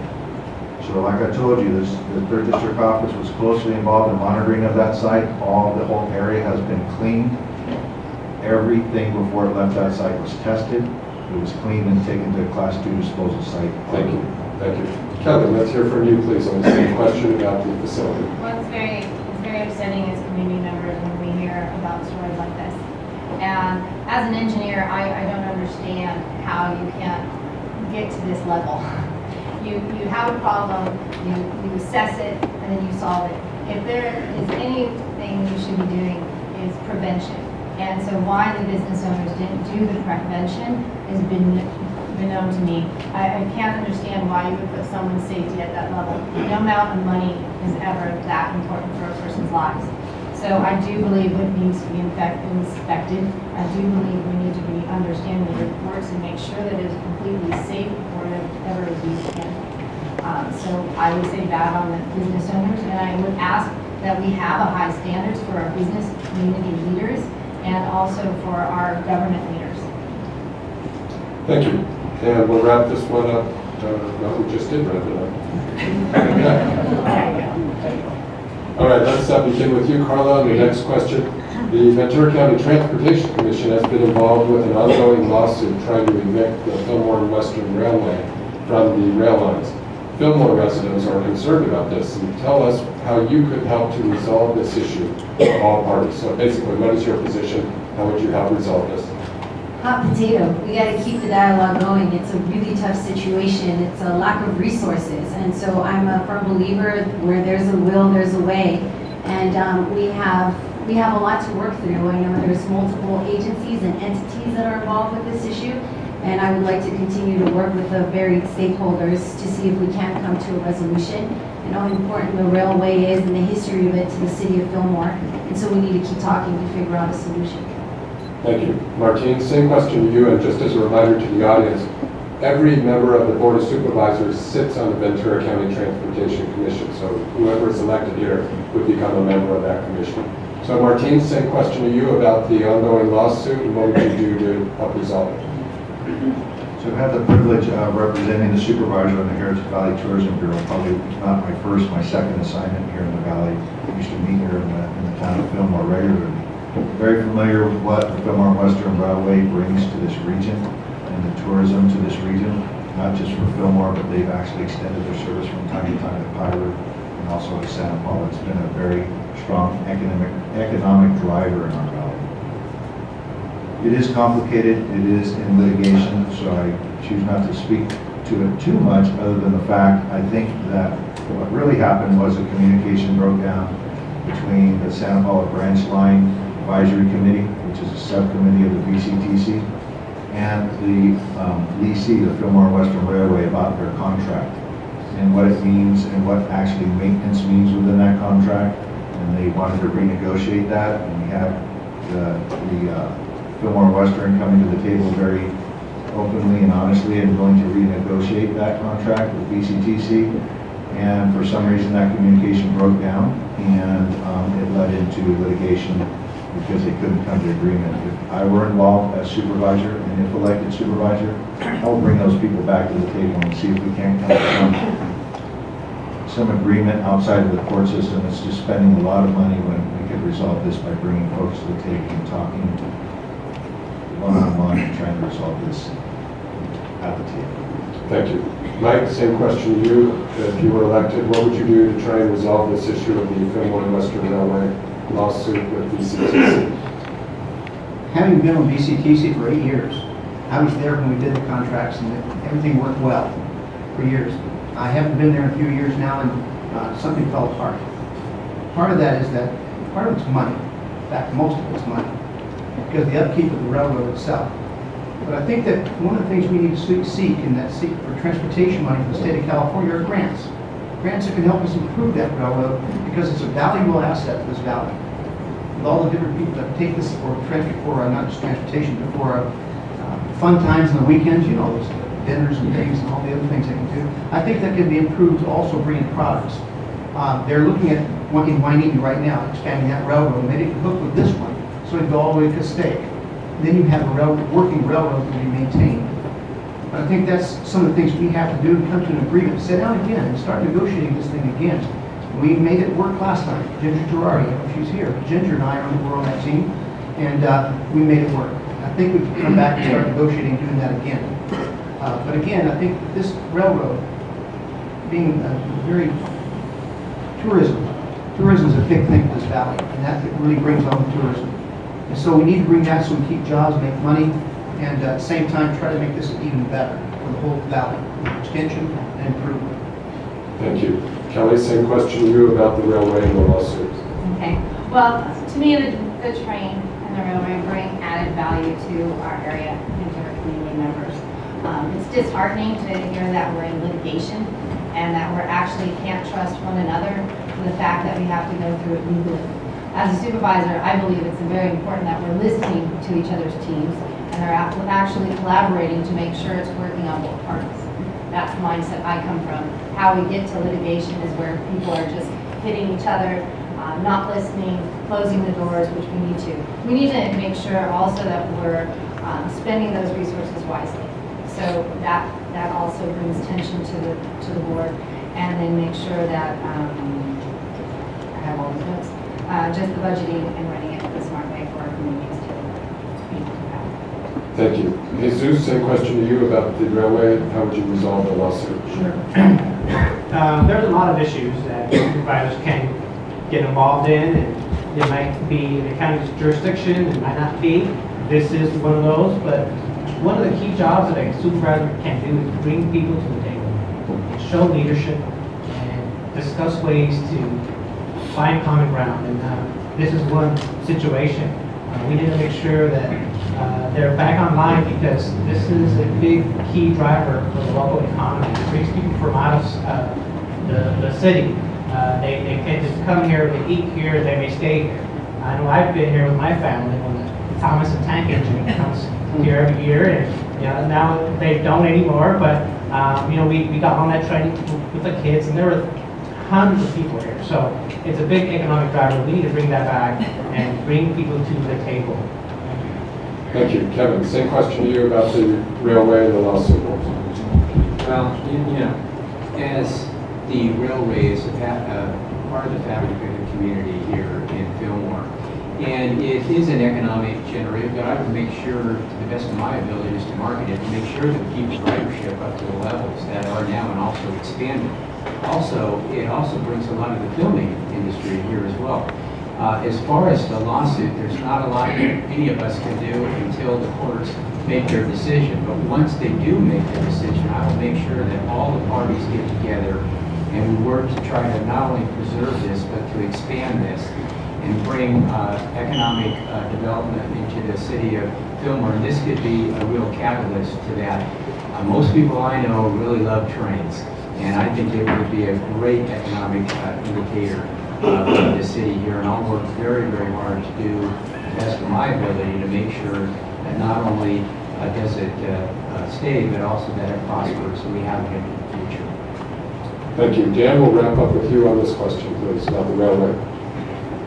So like I told you, the 3rd District Office was closely involved in monitoring of that site. The whole area has been cleaned. Everything before it left that site was tested. It was cleaned and taken to a Class 2 disposal site. Thank you. Thank you. Kevin, let's hear from you, please, on the same question about the facility. Well, it's very upsetting as community members when we hear about stories like this. And as an engineer, I don't understand how you can get to this level. You have a problem, you assess it, and then you solve it. If there is anything you should be doing is prevention. And so why the business owners didn't do the prevention has been known to me. I can't understand why you would put someone's safety at that level. No amount of money is ever that important for a person's lives. So I do believe it needs to be inspected. I do believe we need to be understanding the reports and make sure that it is completely safe before it ever is used again. So I would say bad on the business owners, and I would ask that we have a high standards for our business community leaders and also for our government leaders. Thank you. And we'll wrap this one up. No, we just did wrap it up. All right, let's begin with you, Carla, on the next question. The Ventura County Transportation Commission has been involved with an ongoing lawsuit trying to evict the Fillmore and Western Railway from the rail lines. Fillmore residents are concerned about this, and tell us how you could help to resolve this issue for all parties. So basically, what is your position? How would you help resolve this? Hot potato. We got to keep the dialogue going. It's a really tough situation. It's a lack of resources. And so I'm a firm believer where there's a will, there's a way. And we have a lot to work through. I know there's multiple agencies and entities that are involved with this issue. And I would like to continue to work with the varied stakeholders to see if we can come to a resolution. I know how important the railway is and the history of it to the city of Fillmore. And so we need to keep talking to figure out a solution. Thank you. Martine, same question to you, and just as a reminder to the audience, every member of the Board of Supervisors sits on the Ventura County Transportation Commission, so whoever is elected here would become a member of that commission. So Martine, same question to you about the ongoing lawsuit, and what would you do to help resolve it? So I've had the privilege of representing the supervisor on the Heritage Valley Tourism Bureau, probably not my first, my second assignment here in the valley. I used to meet here in the town of Fillmore regularly. Very familiar with what the Fillmore and Western Railway brings to this region and the tourism to this region, not just for Fillmore, but they've actually extended their service from time to time to Pirate and also to Santa Paula. It's been a very strong economic driver in our valley. It is complicated, it is in litigation, so I choose not to speak to it too much other than the fact I think that what really happened was a communication broke down between the Santa Paula Branch Line Advisory Committee, which is a subcommittee of the VCTC, and the leasee, the Fillmore Western Railway, about their contract and what it means and what actually maintenance means within that contract. And they wanted to renegotiate that, and we had the Fillmore Western coming to the table very openly and honestly and willing to renegotiate that contract with VCTC. And for some reason that communication broke down, and it led into litigation because they couldn't come to agreement. If I were involved as supervisor, and if elected supervisor, I will bring those people back to the table and see if we can't come to some agreement outside of the court system. It's just spending a lot of money when we could resolve this by bringing folks to the table and talking one-on-one and trying to resolve this. at the table. Thank you. Mike, same question to you. If you were elected, what would you do to try and resolve this issue of the Fillmore and Western Railway lawsuit with BCTC? Having been on BCTC for 8 years, I was there when we did the contracts and everything worked well for years. I haven't been there in a few years now, and something fell apart. Part of that is that, part of it's money. In fact, most of it's money, because the upkeep of the railroad itself. But I think that one of the things we need to seek for transportation money from the state of California are grants. Grants that can help us improve that railroad, because it's a valuable asset to this valley. With all the different people that take this for not just transportation, but for fun times on the weekends, you know, those dinners and things and all the other things they can do. I think that can be improved to also bring in products. They're looking at one in Waitangi right now, expanding that railroad, and they didn't hook with this one, so it'd go all the way to Castaic. Then you have a working railroad to be maintained. But I think that's some of the things we have to do, come to an agreement, sit down again and start negotiating this thing again. We made it work last time. Ginger Girardi, I don't know if she's here. Ginger and I were on that team, and we made it work. I think we can come back and start negotiating and doing that again. But again, I think this railroad, being very tourism is a big thing for this valley, and that really brings on the tourism. And so we need to bring that so we keep jobs, make money, and at the same time try to make this even better for the whole valley, extension and improvement. Thank you. Kelly, same question to you about the railway and the lawsuit. Okay, well, to me, the train and the railway bring added value to our area and to our community members. It's disheartening to hear that we're in litigation and that we're actually can't trust one another for the fact that we have to go through it legally. As a supervisor, I believe it's very important that we're listening to each other's teams and are actually collaborating to make sure it's working on both parties. That's the mindset I come from. How we get to litigation is where people are just hitting each other, not listening, closing the doors, which we need to. We need to make sure also that we're spending those resources wisely. So that also brings tension to the board, and then make sure that I have all the notes. Just the budgeting and running it the smart way for our communities to be compatible. Thank you. Jesus, same question to you about the railway. How would you resolve the lawsuit? Sure. There's a lot of issues that supervisors can get involved in, and it might be in the county's jurisdiction, it might not be. This is one of those, but one of the key jobs that a supervisor can do is bring people to the table, show leadership, and discuss ways to find common ground. And this is one situation. We need to make sure that they're back online, because this is a big key driver for the local economy. It brings people from out of the city. They can't just come here, they eat here, they may stay here. I know I've been here with my family when the Thomas and Tank engine comes here every year, and now they don't anymore, but we got on that train with the kids, and there were hundreds of people here. So it's a big economic driver. We need to bring that back and bring people to the table. Thank you. Kevin, same question to you about the railway and the lawsuit. Well, as the railway is part of the fabric of the community here in Fillmore, and it is an economic generator, but I would make sure, to the best of my abilities, to market it, to make sure that it keeps ridership up to the levels that are now and also expanding. It also brings a lot of the filming industry here as well. As far as the lawsuit, there's not a lot any of us can do until the courts make their decision. But once they do make their decision, I will make sure that all the parties get together and we work to try to not only preserve this, but to expand this and bring economic development into the city of Fillmore. And this could be a real catalyst to that. Most people I know really love trains, and I think it would be a great economic indicator of the city here. And I'll work very, very hard to do the best of my ability to make sure that not only does it stay, but also that it prospers and we have it into the future. Thank you. Dan, we'll wrap up with you on this question, please, about the railway.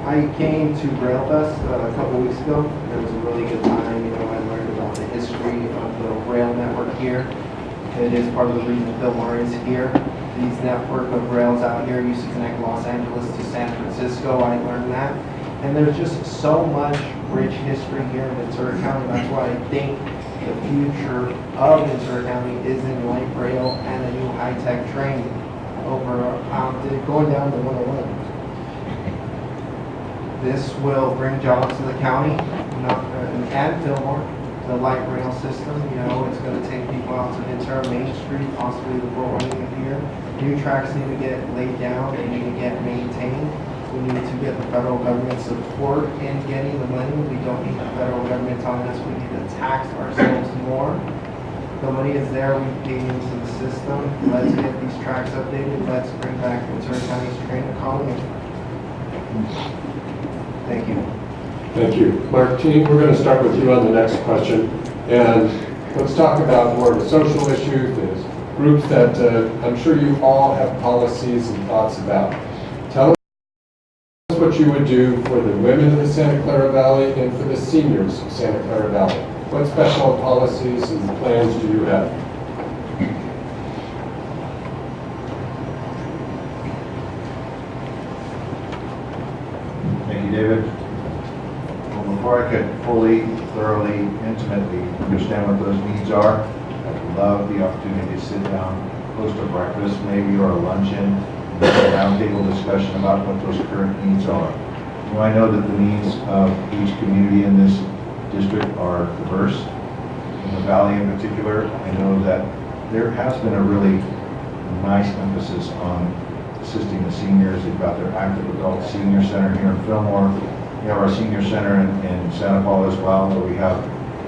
I came to Railfest a couple weeks ago. It was a really good time. I learned about the history of the rail network here. It is part of the reason Fillmore is here. These network of rails out here used to connect Los Angeles to San Francisco. I learned that. And there's just so much rich history here in Ventura County. That's why I think the future of Ventura County is in light rail and a new high-tech train over, going down to 101. This will bring jobs to the county, and Fillmore. The light rail system, it's going to take people out to Ventura Main Street, possibly the rolling in here. New tracks need to get laid down, they need to get maintained. We need to get the federal government support in getting the money. We don't need the federal government telling us we need to tax ourselves more. The money is there, we pay into the system. Let's get these tracks updated. Let's bring back Ventura County's train economy. Thank you. Thank you. Martine, we're going to start with you on the next question. And let's talk about more of the social issues, there's groups that I'm sure you all have policies and thoughts about. Tell us what you would do for the women of the Santa Clara Valley and for the seniors of Santa Clara Valley. What special policies and plans do you have? Thank you, David. Well, before I could fully, thoroughly, intimately understand what those needs are, I'd love the opportunity to sit down, host a breakfast maybe, or a luncheon, and have a roundtable discussion about what those current needs are. I know that the needs of each community in this district are diverse. In the valley in particular, I know that there has been a really nice emphasis on assisting the seniors. They've got their active adult senior center here in Fillmore. We have our senior center in Santa Paula as well, where we have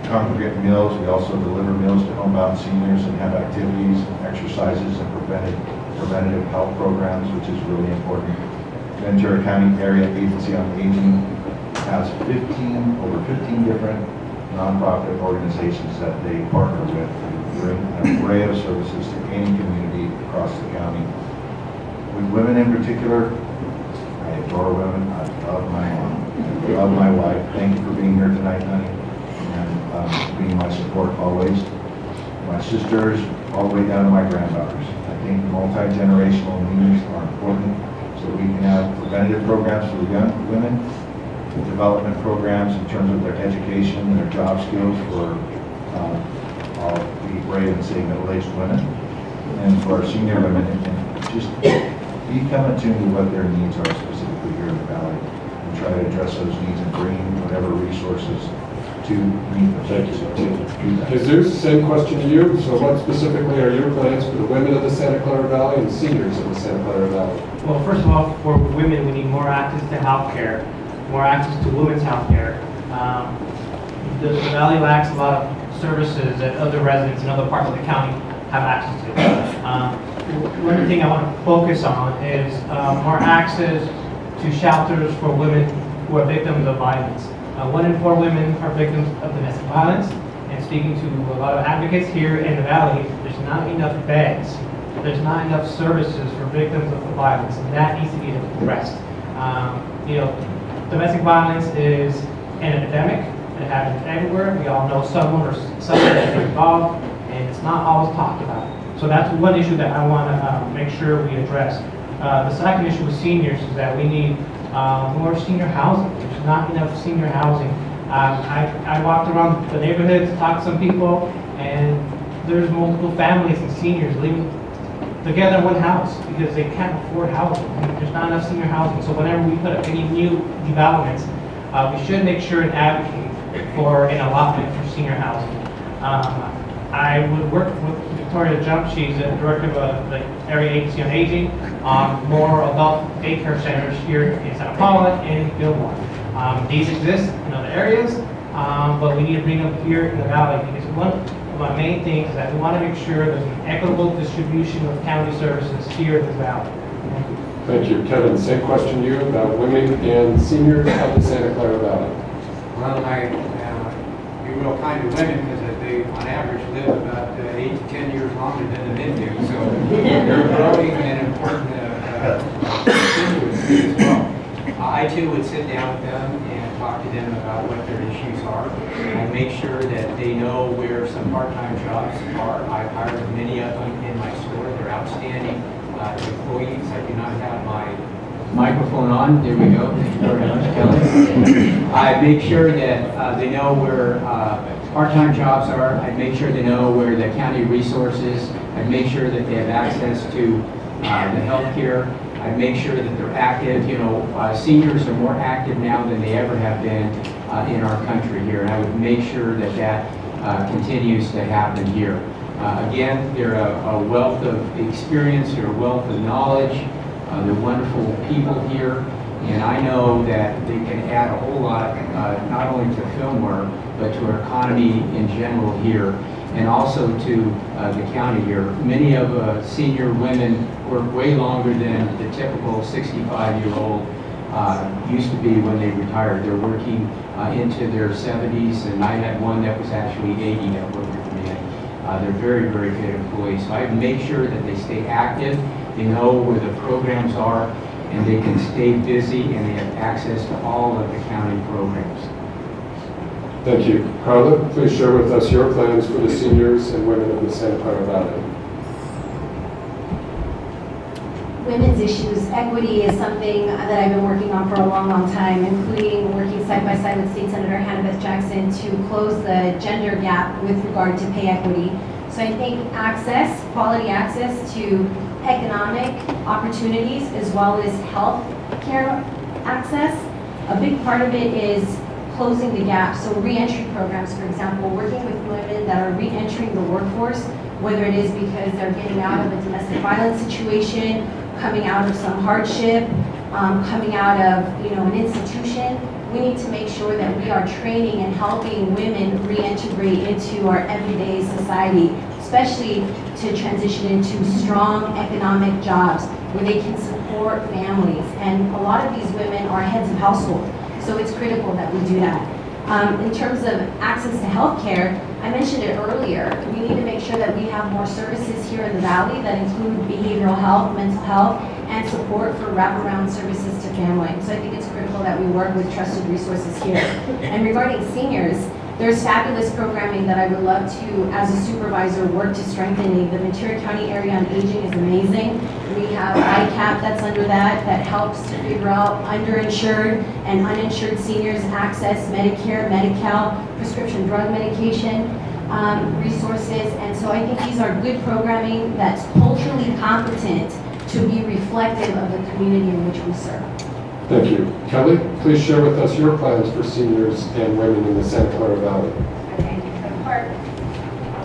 congregate meals. We also deliver meals to homebound seniors and have activities, exercises, and preventative health programs, which is really important. Ventura County Area Agency on Aging has over 15 different nonprofit organizations that they partner with to bring an array of services to any community across the county. With women in particular, I adore women. I love my wife. Thank you for being here tonight, honey, and being my support always. My sisters, all the way down to my granddaughters. I think multi-generational needs are important, so we can have preventative programs for the young women, development programs in terms of their education, their job skills for all the brave and say middle-aged women, and for our senior women, and just become attuned to what their needs are specifically here in the valley, and try to address those needs and bring whatever resources to meet those needs. Jesus, same question to you. So what specifically are your plans for the women of the Santa Clara Valley and seniors of the Santa Clara Valley? Well, first of all, for women, we need more access to health care, more access to women's health care. The valley lacks a lot of services that other residents in other parts of the county have access to. One thing I want to focus on is more access to shelters for women who are victims of violence. 1 in 4 women are victims of domestic violence, and speaking to a lot of advocates here in the valley, there's not enough beds. There's not enough services for victims of the violence, and that needs to be addressed. Domestic violence is an epidemic. It happens everywhere. We all know someone or something that's involved, and it's not always talked about. So that's one issue that I want to make sure we address. The second issue with seniors is that we need more senior housing. There's not enough senior housing. I walked around the neighborhood to talk to some people, and there's multiple families and seniors living together in one house because they can't afford housing. There's not enough senior housing. So whenever we put up any new developments, we should make sure and advocate for an allotment for senior housing. I would work with Victoria Jump. She's the director of the Area Agency on Aging on more adult daycare centers here in Santa Paula and Fillmore. These exist in other areas, but we need to bring them here in the valley because one of my main things is that we want to make sure there's an equitable distribution of county services here in the valley. Thank you. Kevin, same question to you about women and seniors of the Santa Clara Valley. Well, I be real kind to women because they, on average, live about 8 to 10 years longer than the men do. So they're growing and important constituency as well. I too would sit down with them and talk to them about what their issues are and make sure that they know where some part-time jobs are. I've hired many of them in my store. They're outstanding employees. I do not have my Microphone on, there we go. Thank you very much, Kelly. I make sure that they know where part-time jobs are. I make sure they know where the county resources. I make sure that they have access to the health care. I make sure that they're active. You know, seniors are more active now than they ever have been in our country here. And I would make sure that that continues to happen here. Again, they're a wealth of experience, they're a wealth of knowledge. They're wonderful people here, and I know that they can add a whole lot, not only to Fillmore, but to our economy in general here, and also to the county here. Many of senior women work way longer than the typical 65-year-old used to be when they retired. They're working into their 70s, and I had one that was actually 80 that worked with me. They're very, very good employees. So I make sure that they stay active. They know where the programs are, and they can stay busy, and they have access to all of the county programs. Thank you. Carla, please share with us your plans for the seniors and women in the Santa Clara Valley. Women's issues, equity is something that I've been working on for a long, long time, including working side by side with State Senator Hannah Jackson to close the gender gap with regard to pay equity. So I think access, quality access to economic opportunities as well as health care access. A big part of it is closing the gap. So re-entry programs, for example, working with women that are re-entering the workforce, whether it is because they're getting out of a domestic violence situation, coming out of some hardship, coming out of an institution. We need to make sure that we are training and helping women reintegrate into our everyday society, especially to transition into strong economic jobs where they can support families. And a lot of these women are heads of household, so it's critical that we do that. In terms of access to health care, I mentioned it earlier, we need to make sure that we have more services here in the Valley that include behavioral health, mental health, and support for wraparound services to family. So I think it's critical that we work with trusted resources here. And regarding seniors, there's fabulous programming that I would love to, as a supervisor, work to strengthening. The Ventura County Area on Aging is amazing. We have ICAP that's under that helps to figure out underinsured and uninsured seniors access Medicare, Medi-Cal, prescription drug medication resources. And so I think these are good programming that's culturally competent to be reflective of the community in which we serve. Thank you. Kelly, please share with us your plans for seniors and women in the Santa Clara Valley. Okay, so part.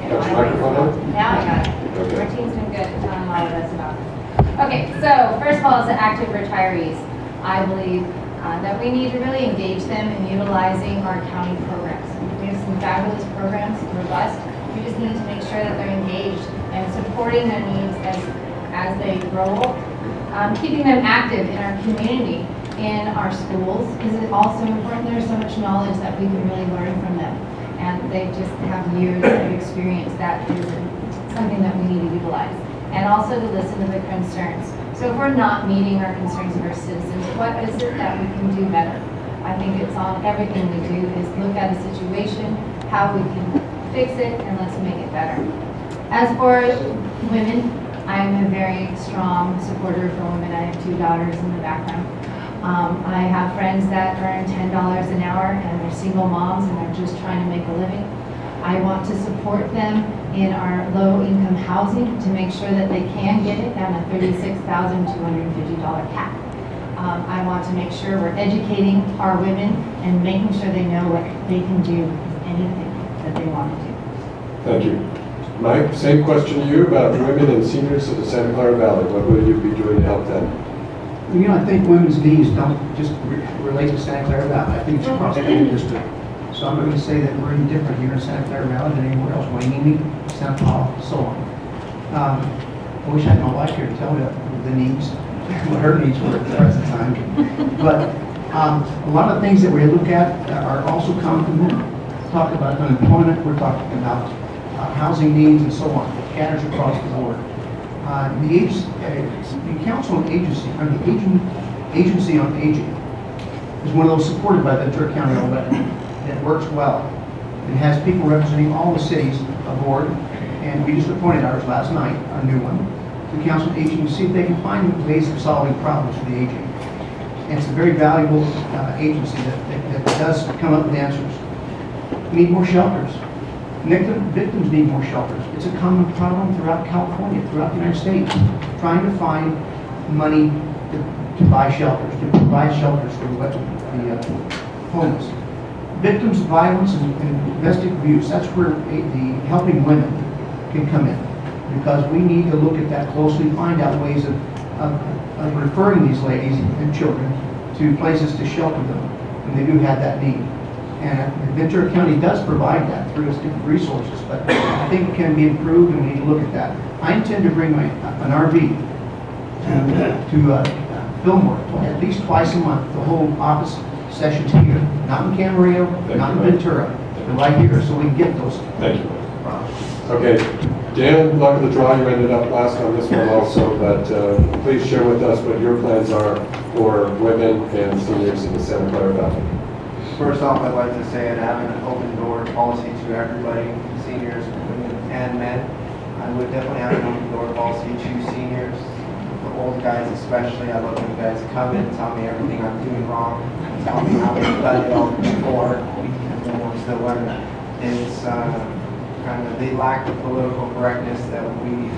Got your microphone on? Now I got it. Okay. Our team's been good at telling all of us about it. Okay, so first of all, as active retirees, I believe that we need to really engage them in utilizing our county programs. We have some fabulous programs, robust. We just need to make sure that they're engaged and supporting their needs as they grow old. Keeping them active in our community, in our schools, is also important. There's so much knowledge that we can really learn from them. And they just have years of experience that is something that we need to utilize. And also to listen to the concerns. So if we're not meeting our concerns of our citizens, what is it that we can do better? I think it's on everything we do is look at a situation, how we can fix it, and let's make it better. As for women, I'm a very strong supporter for women. I have 2 daughters in the background. I have friends that earn $10 an hour and they're single moms and they're just trying to make a living. I want to support them in our low-income housing to make sure that they can get it down to $36,250 cap. I want to make sure we're educating our women and making sure they know what they can do with anything that they want to do. Thank you. Mike, same question to you about women and seniors of the Santa Clara Valley. What will you be doing to help them? I think women's needs don't just relate to Santa Clara Valley. I think it's across the whole district. So I'm going to say that we're any different here in Santa Clara Valley than anywhere else. Wainini, St. Paul, so on. I wish I had my wife here to tell me the needs, what her needs were at the present time. But a lot of things that we look at are also common to men. Talk about unemployment, we're talking about housing needs and so on, scatters across the board. The Council on Agency, or the Agency on Aging, is one of those supported by Ventura County already. It works well. It has people representing all the cities aboard, and we just appointed ours last night, our new one, to the Council on Aging to see if they can find ways of solving problems for the aging. And it's a very valuable agency that does come up with answers. We need more shelters. Victims need more shelters. It's a common problem throughout California, throughout the United States, trying to find money to buy shelters, to provide shelters for the homeless. Victims of violence and domestic abuse, that's where the helping women can come in. Because we need to look at that closely, find out ways of referring these ladies and children to places to shelter them when they do have that need. And Ventura County does provide that through its different resources, but I think it can be improved and we need to look at that. I intend to bring an RV to Fillmore at least twice a month, the whole office sessions here, not in Camarillo, not in Ventura, but right here, so we can get those. Thank you. Okay, Dan, luck of the draw, you ended up last on this one also, but please share with us what your plans are for women and seniors in the Santa Clara Valley. First off, I'd like to say I'd have an open door policy to everybody, seniors, women, and men. I would definitely have an open door policy to seniors, the old guys especially. I love when you guys come in and tell me everything I'm doing wrong, tell me how I've done it all before, and then I'm still learning. It's kind of the lack of political correctness that we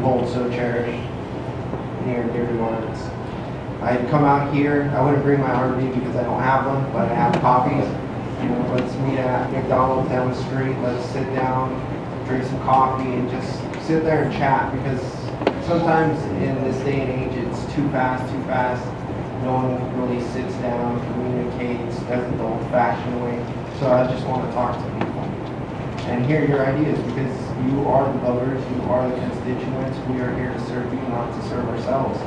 hold so cherished near and dear to our hearts. I'd come out here, I wouldn't bring my RV because I don't have one, but I have coffees. You know, let's meet at McDonald's down the street, let's sit down, drink some coffee, and just sit there and chat, because sometimes in this day and age it's too fast. No one really sits down, communicates, does it the old-fashioned way. So I just want to talk to people and hear your ideas, because you are the voters, you are the constituents. We are here to serve you, not to serve ourselves.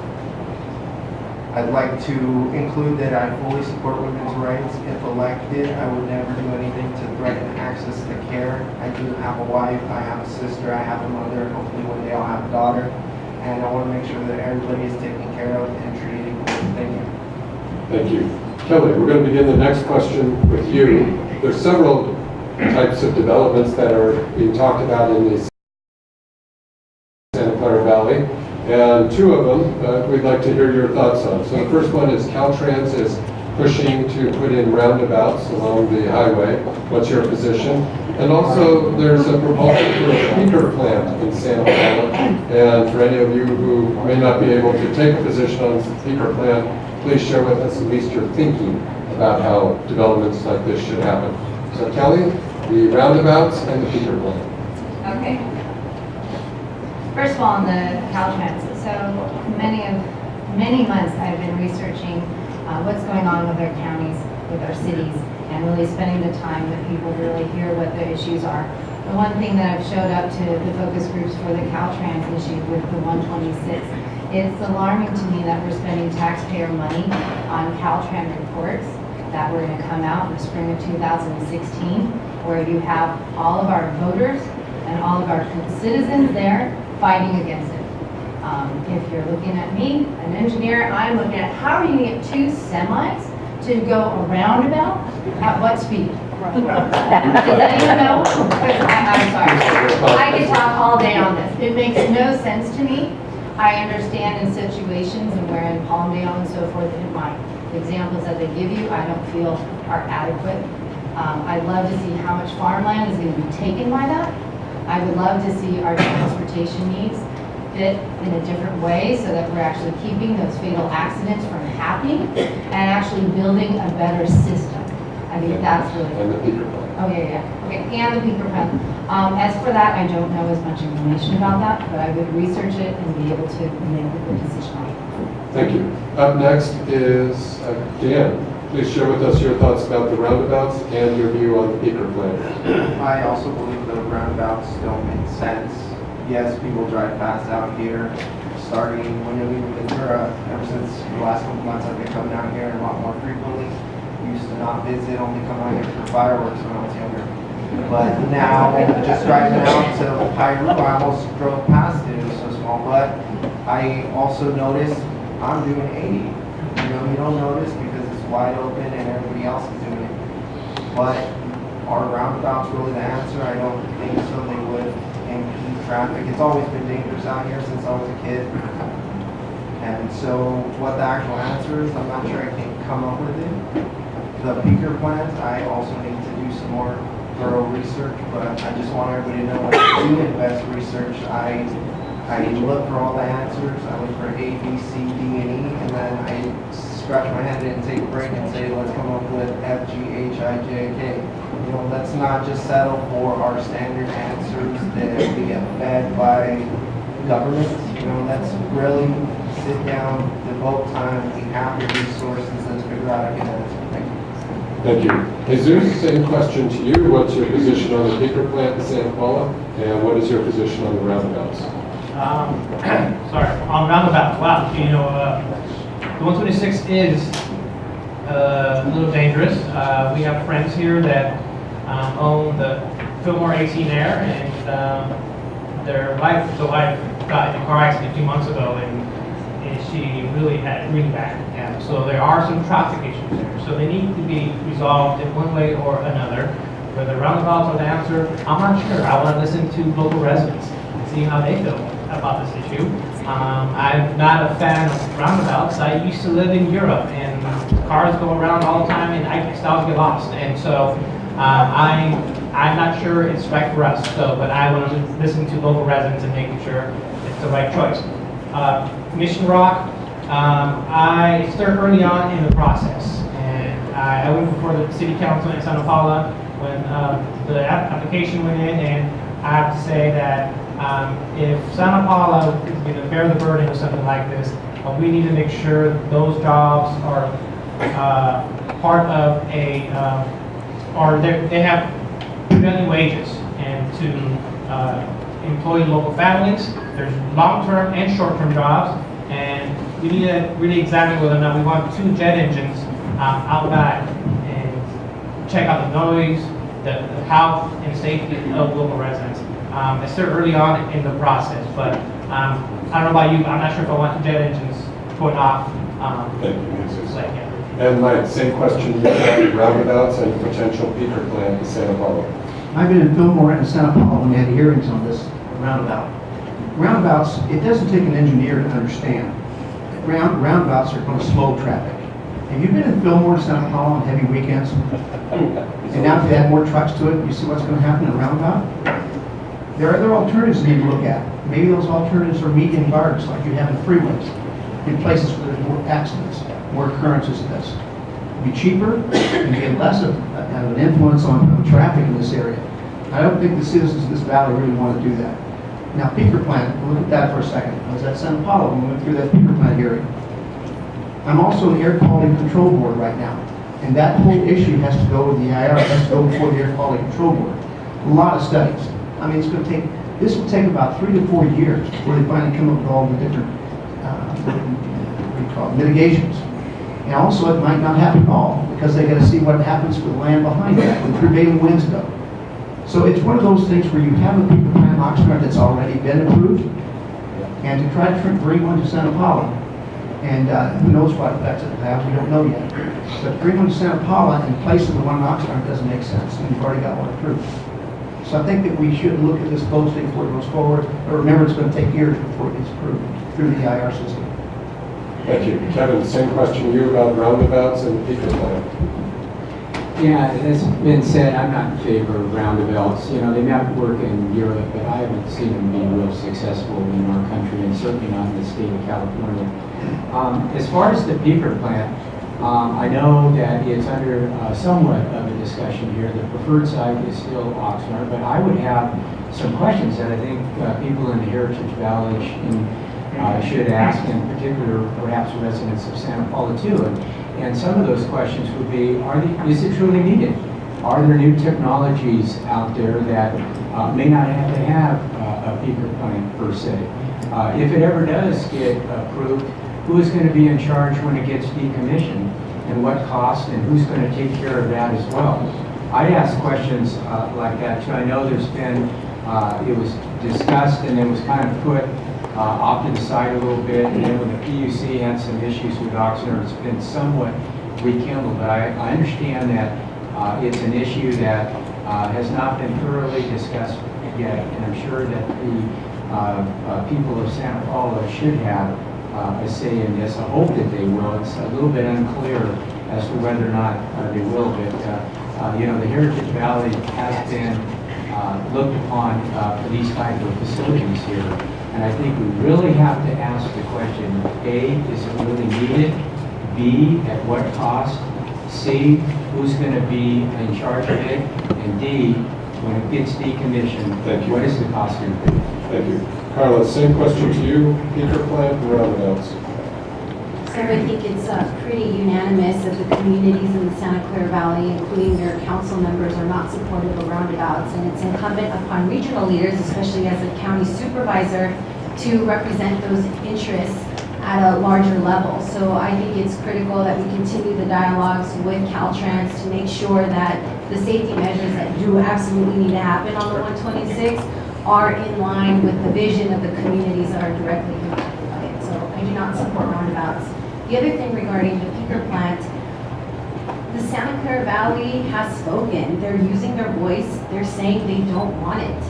I'd like to include that I fully support women's rights. If elected, I would never do anything to threaten access to care. I do have a wife, I have a sister, I have a mother, and hopefully one day I'll have a daughter. And I want to make sure that everybody is taken care of and treated equally. Thank you. Thank you. Kelly, we're going to begin the next question with you. There's several types of developments that are being talked about in the Santa Clara Valley. And two of them we'd like to hear your thoughts on. So the first one is Caltrans is pushing to put in roundabouts along the highway. What's your position? And also there's a proposal for a speaker plant in Santa Clara. And for any of you who may not be able to take a position on the speaker plant, please share with us at least your thinking about how developments like this should happen. So Kelly, the roundabouts and the speaker plant. Okay. First of all, on the Caltrans, so many months I've been researching what's going on with our counties, with our cities, and really spending the time with people to really hear what the issues are. The one thing that I've showed up to the focus groups for the Caltrans issue with the 126, it's alarming to me that we're spending taxpayer money on Caltrans reports that were going to come out in the spring of 2016, where you have all of our voters and all of our citizens there fighting against it. If you're looking at me, an engineer, I'm looking at how are you going to get two semis to go a roundabout at what speed? Does anyone know? I'm sorry. I could talk all day on this. It makes no sense to me. I understand in situations and where in Palmdale and so forth, in my examples that they give you, I don't feel are adequate. I'd love to see how much farmland is going to be taken by that. I would love to see our transportation needs fit in a different way so that we're actually keeping those fatal accidents from happening and actually building a better system. I think that's really And the speaker plant. Oh, yeah. Okay, and the peaker plant. As for that, I don't know as much information about that, but I would research it and be able to make a good decision on it. Thank you. Up next is Dan. Please share with us your thoughts about the roundabouts and your view on the peaker plant. I also believe the roundabouts don't make sense. Yes, people drive fast out here, starting when you're leaving Ventura. Ever since the last couple months, I've been coming out here a lot more frequently. Used to not visit, only come out here for fireworks when I was younger. But now, just driving out to Piru, I almost drove past it. It was so small. But I also noticed I'm doing 80. You know, you don't notice because it's wide open and everybody else is doing it. But are roundabouts really the answer? I don't think so. They would impede traffic. It's always been dangerous out here since I was a kid. And so what the actual answer is, I'm not sure I can come up with it. The peaker plant, I also need to do some more thorough research, but I just want everybody to know when I do invest research, I look for all the answers. I look for A, B, C, D, and E, and then I scratch my head and take a break and say, let's come up with F, G, H, I, J, K. You know, let's not just settle for our standard answers that we get fed by government. You know, let's really sit down, devote time, we have the resources, and figure out a good answer. Thank you. Thank you. Jesus, same question to you. What's your position on the peaker plant in Santa Paula? And what is your position on the roundabouts? Sorry, on roundabouts, wow, you know, the 126 is a little dangerous. We have friends here that own the Fillmore 18 Air, and the wife got in a car accident 2 months ago, and she really had it really bad. Yeah. So there are some traffic issues there. So they need to be resolved in one way or another. Whether roundabouts are the answer, I'm not sure. I want to listen to local residents and see how they feel about this issue. I'm not a fan of roundabouts. I used to live in Europe, and cars go around all the time, and I still get lost. And so I'm not sure it's right for us. So, but I want to listen to local residents and making sure it's the right choice. Mission Rock, I started early on in the process, and I went before the city council in Santa Paula when the application went in, and I have to say that if Santa Paula is going to bear the burden of something like this, we need to make sure those jobs are part of a, or they have prevailing wages, and to employ local families. There's long-term and short-term jobs, and we need to really examine whether or not we want 2 jet engines out back and check out the noise, the health and safety of local residents. It's still early on in the process, but I don't know about you, but I'm not sure if I want 2 jet engines going off. Thank you, Jesus. Like, yeah. And Mike, same question to you about roundabouts and potential peaker plant in Santa Paula. I've been in Fillmore and Santa Paula when we had hearings on this roundabout. Roundabouts, it doesn't take an engineer to understand. Roundabouts are going to slow traffic. Have you been in Fillmore and Santa Paula on heavy weekends? And now if you add more trucks to it, you see what's going to happen in a roundabout? There are other alternatives you need to look at. Maybe those alternatives are median guards like you have in freeways, in places where there's more accidents, more occurrences of this. It'd be cheaper and get less of an influence on traffic in this area. I don't think the citizens of this valley really want to do that. Now, peaker plant, we'll look at that for a second. I was at Santa Paula when we went through that peaker plant hearing. I'm also in the Air Quality Control Board right now, and that whole issue has to go with the IR, has to go before the Air Quality Control Board. A lot of studies. I mean, this will take about 3 to 4 years before they finally come up with all the different, what do you call it, mitigations. And also, it might not happen at all, because they got to see what happens with the land behind that, when prevailing winds go. So it's one of those things where you have a peaker plant in Oxnard that's already been approved, and to try to bring one to Santa Paula, and who knows what effects it will have, we don't know yet. But bring one to Santa Paula in place of the one in Oxnard doesn't make sense, and you've already got one approved. So I think that we should look at this closely before it goes forward, but remember it's going to take years before it gets approved through the IR system. Thank you. Kevin, same question to you about roundabouts and peaker plant. Yeah, as has been said, I'm not in favor of roundabouts. You know, they might work in Europe, but I haven't seen them be real successful in our country, and certainly not in the state of California. As far as the peaker plant, I know that it's under somewhat of a discussion here. The preferred site is still Oxnard, but I would have some questions that I think people in the Heritage Valley should ask, in particular, perhaps residents of Santa Paula too. And some of those questions would be, is it truly needed? Are there new technologies out there that may not have to have a peaker plant per se? If it ever does get approved, who is going to be in charge when it gets decommissioned, and what cost, and who's going to take care of that as well? I'd ask questions like that too. I know there's been, it was discussed and then was kind of put off to the side a little bit, and then when the PUC had some issues with Oxnard, it's been somewhat rekindled. But I understand that it's an issue that has not been thoroughly discussed yet, and I'm sure that the people of Santa Paula should have a say in this. I hope that they will. It's a little bit unclear as to whether or not they will, but you know, the Heritage Valley has been looked upon for these type of facilities here. And I think we really have to ask the question, A, is it really needed? B, at what cost? C, who's going to be in charge of it? And D, when it gets decommissioned, Thank you. what is the cost going to be? Thank you. Carla, same question to you. Peaker plant and roundabouts. So I think it's pretty unanimous that the communities in the Santa Clara Valley, including their council members, are not supportive of roundabouts. And it's incumbent upon regional leaders, especially as a county supervisor, to represent those interests at a larger level. So I think it's critical that we continue the dialogues with Caltrans to make sure that the safety measures that do absolutely need to happen on the 126 are in line with the vision of the communities that are directly impacted by it. So I do not support roundabouts. The other thing regarding the peaker plant, the Santa Clara Valley has spoken. They're using their voice. They're saying they don't want it.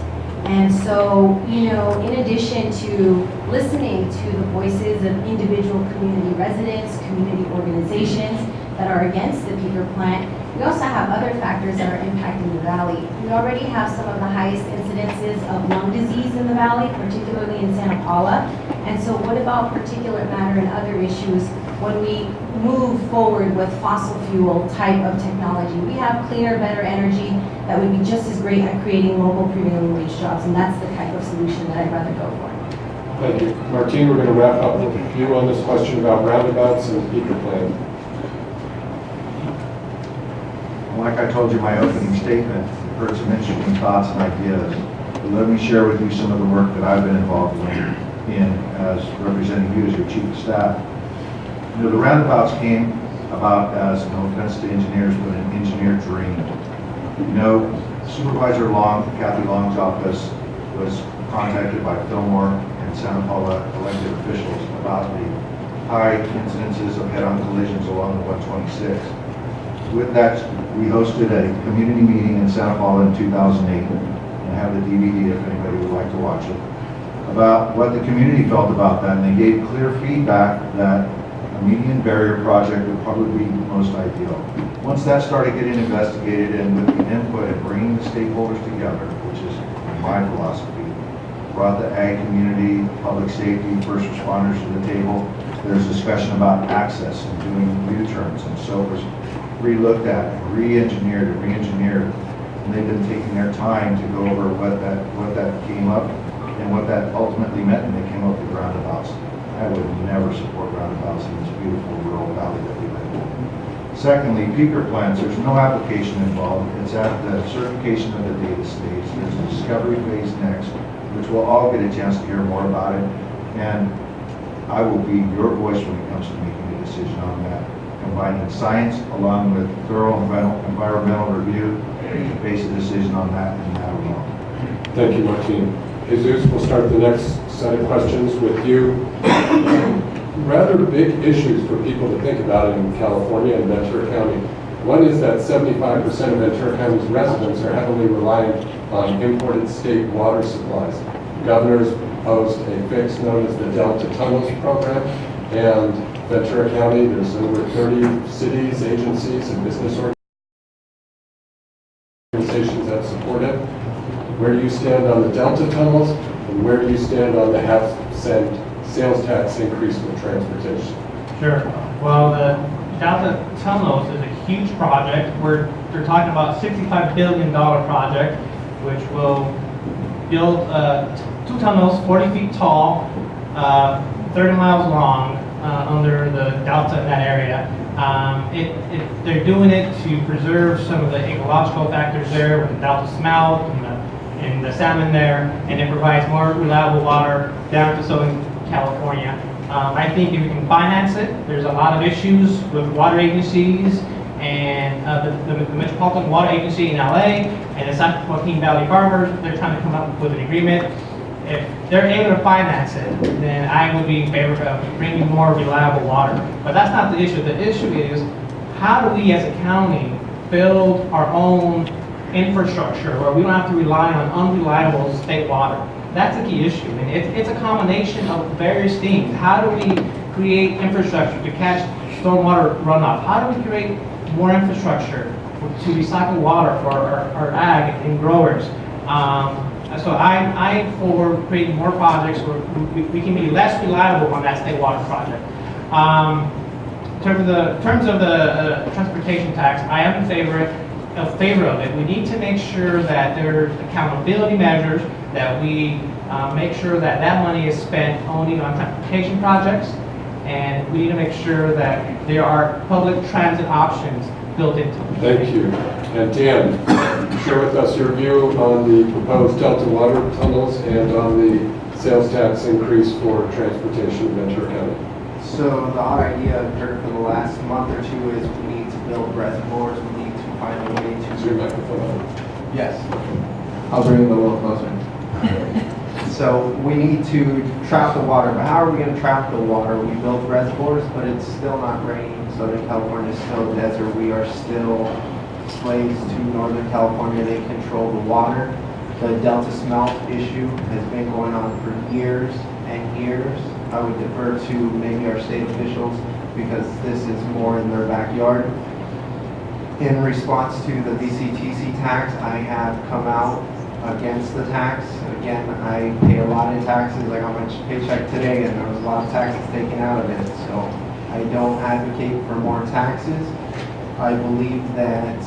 And so, you know, in addition to listening to the voices of individual community residents, community organizations that are against the peaker plant, we also have other factors that are impacting the valley. We already have some of the highest incidences of lung disease in the valley, particularly in Santa Paula. And so what about particulate matter and other issues when we move forward with fossil fuel type of technology? We have cleaner, better energy that would be just as great at creating local prevailing wage jobs, and that's the type of solution that I'd rather go for. Thank you. Martine, we're going to wrap up with you on this question about roundabouts and the peaker plant. Like I told you in my opening statement, I've heard some interesting thoughts and ideas. But let me share with you some of the work that I've been involved in as representing you as your chief of staff. You know, the roundabouts came about as, no offense to engineers, but an engineer dream. You know, Supervisor Long, Kathy Long's office, was contacted by Fillmore and Santa Paula elected officials about the high incidences of head-on collisions along the 126. With that, we hosted a community meeting in Santa Paula in 2008, and have the DVD if anybody would like to watch it, about what the community felt about that, and they gave clear feedback that a median barrier project would probably be most ideal. Once that started getting investigated and with the input and bringing the stakeholders together, which is my philosophy, brought the ag community, public safety, first responders to the table, there's discussion about access and doing U-turns, and so it was re-looked at, re-engineered, and re-engineered, and they've been taking their time to go over what that came up and what that ultimately meant, and they came up with roundabouts. I would never support roundabouts in this beautiful rural valley that we live in. Secondly, peaker plants, there's no application involved. It's at the certification of the data stage. There's a discovery phase next, which we'll all get a chance to hear more about it, and I will be your voice when it comes to making a decision on that, combining science along with thorough environmental review to base a decision on that and that alone. Thank you, Martine. Jesus, we'll start the next set of questions with you. Rather big issues for people to think about in California and Ventura County. One is that 75% of Ventura County's residents are heavily reliant on imported state water supplies. Governors proposed a fix known as the Delta Tunnels Program, and Ventura County, there's over 30 cities, agencies, and business organizations that support it. Where do you stand on the Delta Tunnels, and where do you stand on the half-cent sales tax increase with transportation? Sure. Well, the Delta Tunnels is a huge project. They're talking about a $65 billion project, which will build 2 tunnels, 40 feet tall, 30 miles long, under the delta in that area. They're doing it to preserve some of the ecological factors there with the delta smelt and the salmon there, and it provides more reliable water down to Southern California. I think if we can finance it, there's a lot of issues with water agencies and the Metropolitan Water Agency in LA and the San Joaquin Valley Farmers. They're trying to come up with an agreement. If they're able to finance it, then I would be in favor of bringing more reliable water. But that's not the issue. The issue is, how do we as a county build our own infrastructure where we don't have to rely on unreliable state water? That's a key issue. And it's a combination of various things. How do we create infrastructure to catch stormwater runoff? How do we create more infrastructure to recycle water for our ag and growers? So I for creating more projects where we can be less reliable on that state water project. In terms of the transportation tax, I am in favor of it. We need to make sure that there's accountability measures, that we make sure that that money is spent only on transportation projects, and we need to make sure that there are public transit options built into it. Thank you. And Dan, share with us your view on the proposed Delta water tunnels and on the sales tax increase for transportation in Ventura County. So the odd idea I've heard for the last month or two is we need to build reservoirs, we need to find a way Is to... your microphone on? Yes. I'll bring it a little closer. So we need to trap the water, but how are we going to trap the water? We build reservoirs, but it's still not raining. Southern California is still a desert. We are still slaves to Northern California. They control the water. The Delta smelt issue has been going on for years and years. I would defer to maybe our state officials because this is more in their backyard. In response to the VCTC tax, I have come out against the tax. Again, I pay a lot in taxes. I got my paycheck today and there was a lot of taxes taken out of it. So I don't advocate for more taxes. I believe that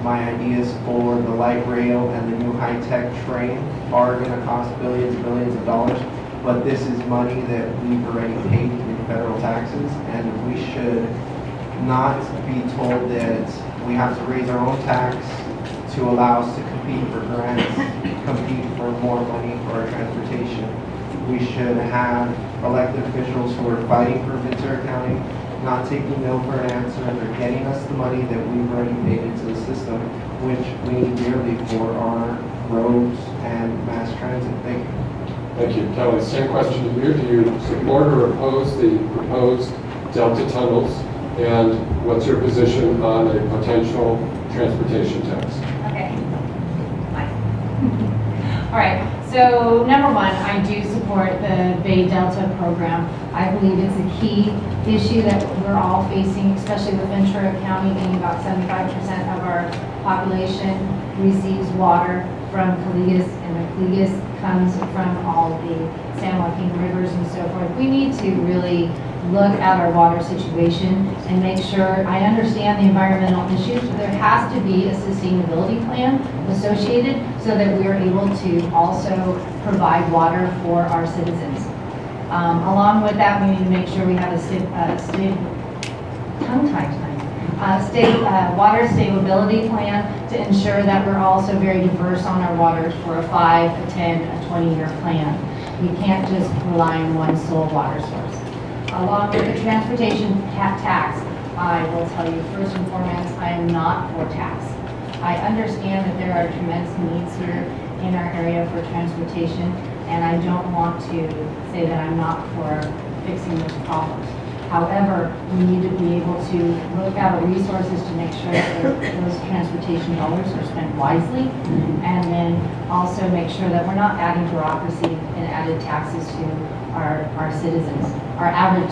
my ideas for the light rail and the new high-tech train are going to cost billions and billions of dollars. But this is money that we've already paid in federal taxes, and we should not be told that we have to raise our own tax to allow us to compete for grants, compete for more money for our transportation. We should have elected officials who are fighting for Ventura County, not taking no for an answer. They're getting us the money that we've already paid into the system, which we need dearly for our roads and mass transit. Thank you. Thank you. Kelly, same question to you. Do you support or oppose the proposed Delta tunnels? And what's your position on a potential transportation tax? Okay. All right. So number one, I do support the Bay Delta program. I believe it's a key issue that we're all facing, especially with Ventura County being about 75% of our population receives water from Calegas, and the Calegas comes from all the San Joaquin rivers and so forth. We need to really look at our water situation and make sure, I understand the environmental issues, but there has to be a sustainability plan associated so that we are able to also provide water for our citizens. Along with that, we need to make sure we have a state water stability plan to ensure that we're also very diverse on our waters for a 5, a 10, a 20-year plan. We can't just rely on one sole water source. Along with the transportation tax, I will tell you first and foremost, I am not for tax. I understand that there are tremendous needs here in our area for transportation, and I don't want to say that I'm not for fixing those problems. However, we need to be able to look at our resources to make sure that those transportation dollars are spent wisely, and then also make sure that we're not adding bureaucracy and added taxes to our citizens. Our average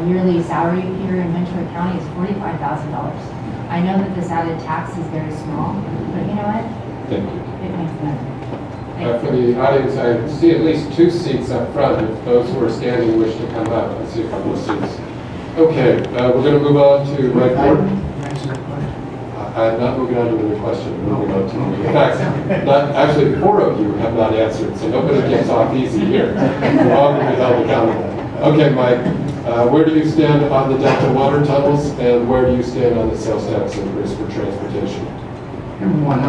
yearly salary here in Ventura County is $45,000. I know that this added tax is very small, but you know what? Thank you. It makes sense. For the audience, I see at least 2 seats up front. If those who are standing wish to come up, I see a couple of seats. Okay, we're going to move on to right board. I'm not moving on to another question. I'm moving on to, in fact, actually 4 of you have not answered, so nobody gets off easy here. We're all going to be held accountable. Okay, Mike, where do you stand on the Delta water tunnels, and where do you stand on the sales tax increase for transportation? Number one,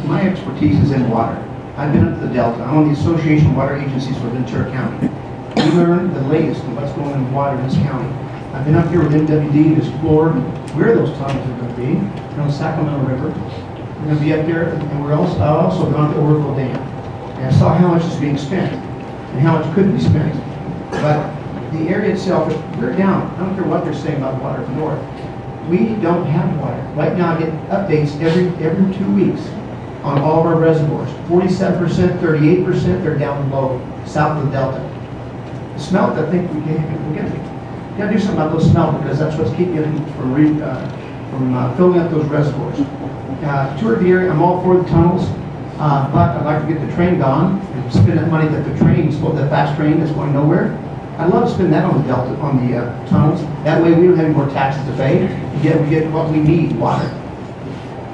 my expertise is in water. I've been up to the Delta. I'm on the Association of Water Agencies for Ventura County. We learn the latest of what's going on in water in this county. I've been up here with LWV to explore where those tunnels are going to be. We're on the Sacramento River. We're going to be up there, and we're also gone to Oroville Dam. And I saw how much is being spent and how much could be spent. But the area itself, we're down. I don't care what they're saying about water from north. We don't have water. Right now I get updates every 2 weeks on all of our reservoirs. 47%, 38%, they're down low, south of the Delta. Smelt, I think we gotta do something about those smelt, because that's what's keeping it from filling up those reservoirs. Tour of the area, I'm all for the tunnels, but I'd like to get the train gone and spend that money that the fast train is going nowhere. I'd love to spend that on the Delta, on the tunnels. That way we don't have any more taxes to pay, yet we get what we need, water.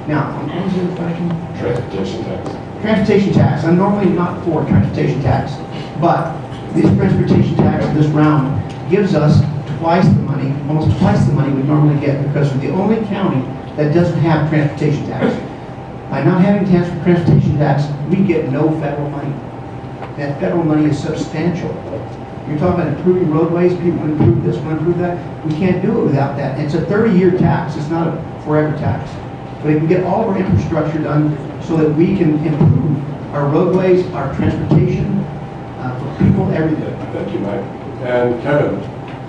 Now, what was the other question? Transportation tax. Transportation tax. I'm normally not for transportation tax, but this transportation tax this round gives us twice the money, almost twice the money we normally get, because we're the only county that doesn't have transportation tax. By not having transportation tax, we get no federal money. That federal money is substantial. You're talking about improving roadways, people want to improve this, want to improve that. We can't do it without that. It's a 30-year tax, it's not a forever tax. But if we get all of our infrastructure done so that we can improve our roadways, our transportation, for people, everything. Thank you, Mike. And Kevin,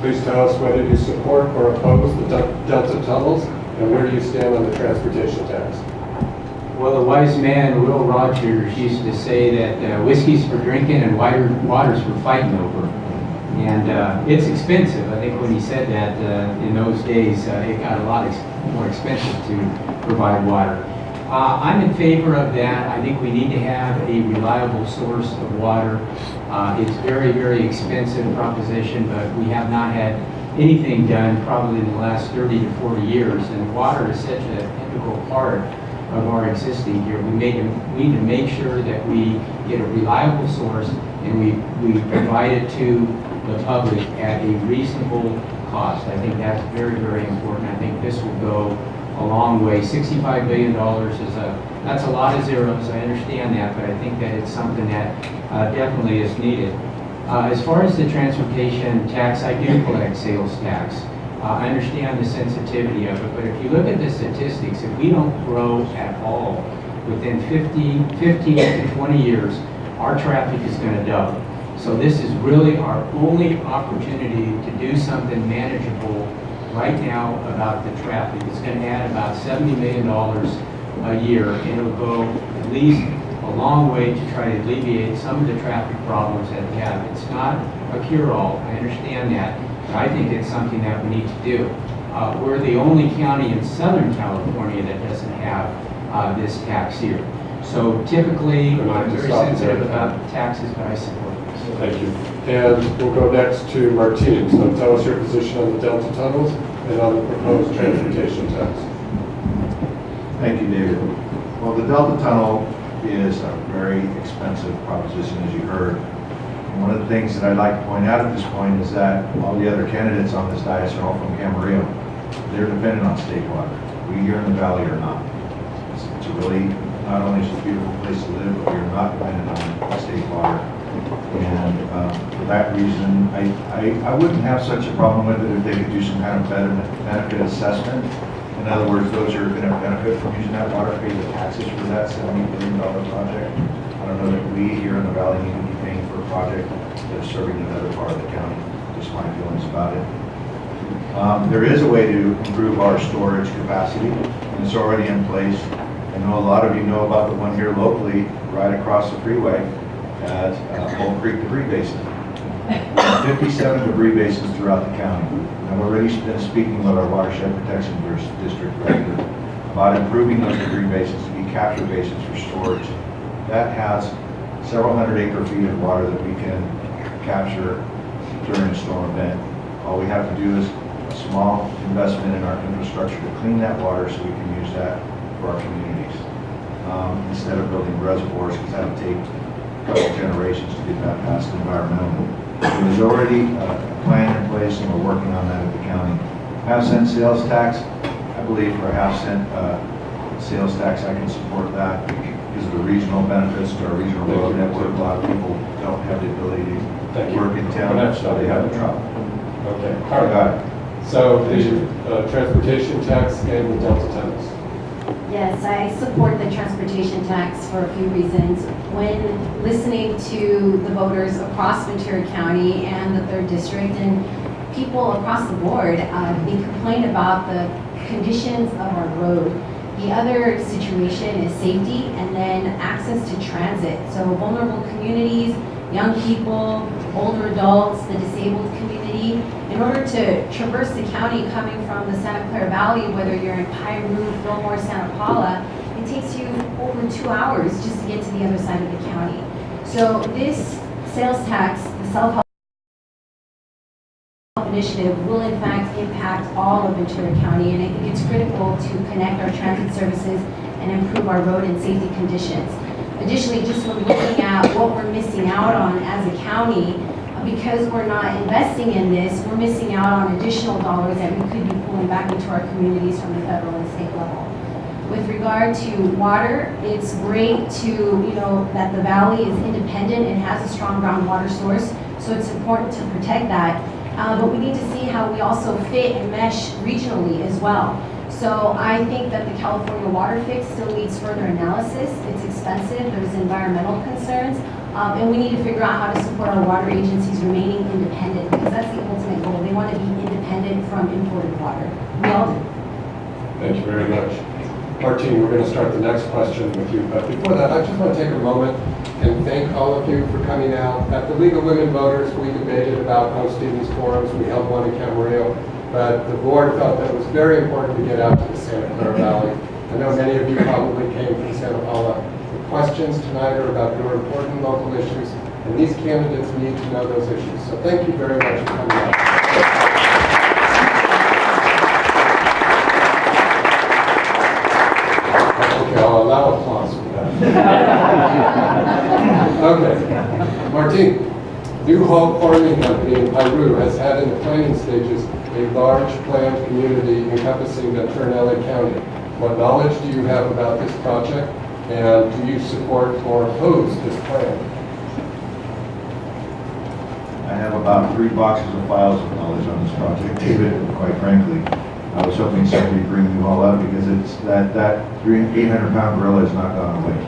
please tell us whether you support or oppose the Delta tunnels, and where do you stand on the transportation tax? Well, the wise man, Will Rogers, used to say that whiskey's for drinking and water's for fighting over. And it's expensive. I think when he said that in those days, it got a lot more expensive to provide water. I'm in favor of that. I think we need to have a reliable source of water. It's very, very expensive proposition, but we have not had anything done probably in the last 30 to 40 years. And water is such an integral part of our existing here. We need to make sure that we get a reliable source and we provide it to the public at a reasonable cost. I think that's very, very important. I think this will go a long way. $65 billion that's a lot of zeros. I understand that, but I think that it's something that definitely is needed. As far as the transportation tax, I do collect sales tax. I understand the sensitivity of it, but if you look at the statistics, if we don't grow at all within 15 to 20 years, our traffic is going to double. So this is really our only opportunity to do something manageable right now about the traffic. It's going to add about $70 million a year, and it'll go at least a long way to try to alleviate some of the traffic problems that we have. It's not a cure-all, I understand that, but I think it's something that we need to do. We're the only county in Southern California that doesn't have this tax here. So typically, I'm very sensitive about taxes, but I support this. Thank you. And we'll go next to Martine. So tell us your position on the Delta tunnels and on the proposed transportation tax. Thank you, David. Well, the Delta Tunnel is a very expensive proposition, as you heard. And one of the things that I'd like to point out at this point is that all the other candidates on this dais are all from Camarillo. They're dependent on state water. We here in the valley are not. It's a really, not only is it a beautiful place to live, but we are not dependent on state water. And for that reason, I wouldn't have such a problem with it if they could do some kind of benefit assessment. In other words, those who are going to benefit from using that water pay the taxes for that $70 billion project. I don't know that we here in the valley need to be paying for a project that is serving another part of the county. Just my feelings about it. There is a way to improve our storage capacity, and it's already in place. I know a lot of you know about the one here locally, right across the freeway at Old Creek Debris Basin. 57 debris basins throughout the county. I've already been speaking with our watershed protection district director about improving those debris basins to be capture basins for storage. That has several hundred acre feet of water that we can capture during a storm event. All we have to do is a small investment in our infrastructure to clean that water so we can use that for our communities. Instead of building reservoirs, because that'll take a couple generations to get that past environmental. There's already a plan in place, and we're working on that at the county. Half-cent sales tax, I believe for a half-cent sales tax, I can support that because of the regional benefits to our regional road network. A lot of people don't have the ability to work in town, so they have to travel. Okay, all right. So the transportation tax and the Delta tunnels. Yes, I support the transportation tax for a few reasons. When listening to the voters across Ventura County and the 3rd District and people across the board, they complain about the conditions of our road. The other situation is safety and then access to transit. So vulnerable communities young people, older adults, the disabled community. In order to traverse the county coming from the Santa Clara Valley, whether you're in Piru, Fillmore, Santa Paula, it takes you over 2 hours just to get to the other side of the county. So this sales tax, the self-help initiative, will in fact impact all of Ventura County, and I think it's critical to connect our transit services and improve our road and safety conditions. Additionally, just when looking at what we're missing out on as a county, because we're not investing in this, we're missing out on additional dollars that we could be pulling back into our communities from the federal and state level. With regard to water, it's great to, that the valley is independent and has a strong groundwater source, so it's important to protect that. But we need to see how we also fit and mesh regionally as well. So I think that the California water fix still needs further analysis. It's expensive, there's environmental concerns, and we need to figure out how to support our water agencies remaining independent, because that's the ultimate goal. They want to be independent from imported water. We all do. Thank you very much. Martine, we're going to start the next question with you, but before that, I just want to take a moment and thank all of you for coming out. At the League of Women Voters, we debated about hosting these forums. We held one in Camarillo, but the board felt that it was very important to get out to the Santa Clara Valley. I know many of you probably came from Santa Paula. The questions tonight are about your important local issues, and these candidates need to know those issues. So thank you very much for coming out. Okay, I'll allow applause for that. Okay, Martine, New Hope Farming Company in Piru has had in the planning stages a large planned community encompassing Ventura and LA County. What knowledge do you have about this project, and do you support or oppose this plan? I have about 3 boxes of files of knowledge on this project, David, quite frankly. I was hoping somebody would bring you all up, because it's that 800-pound gorilla has not gone away.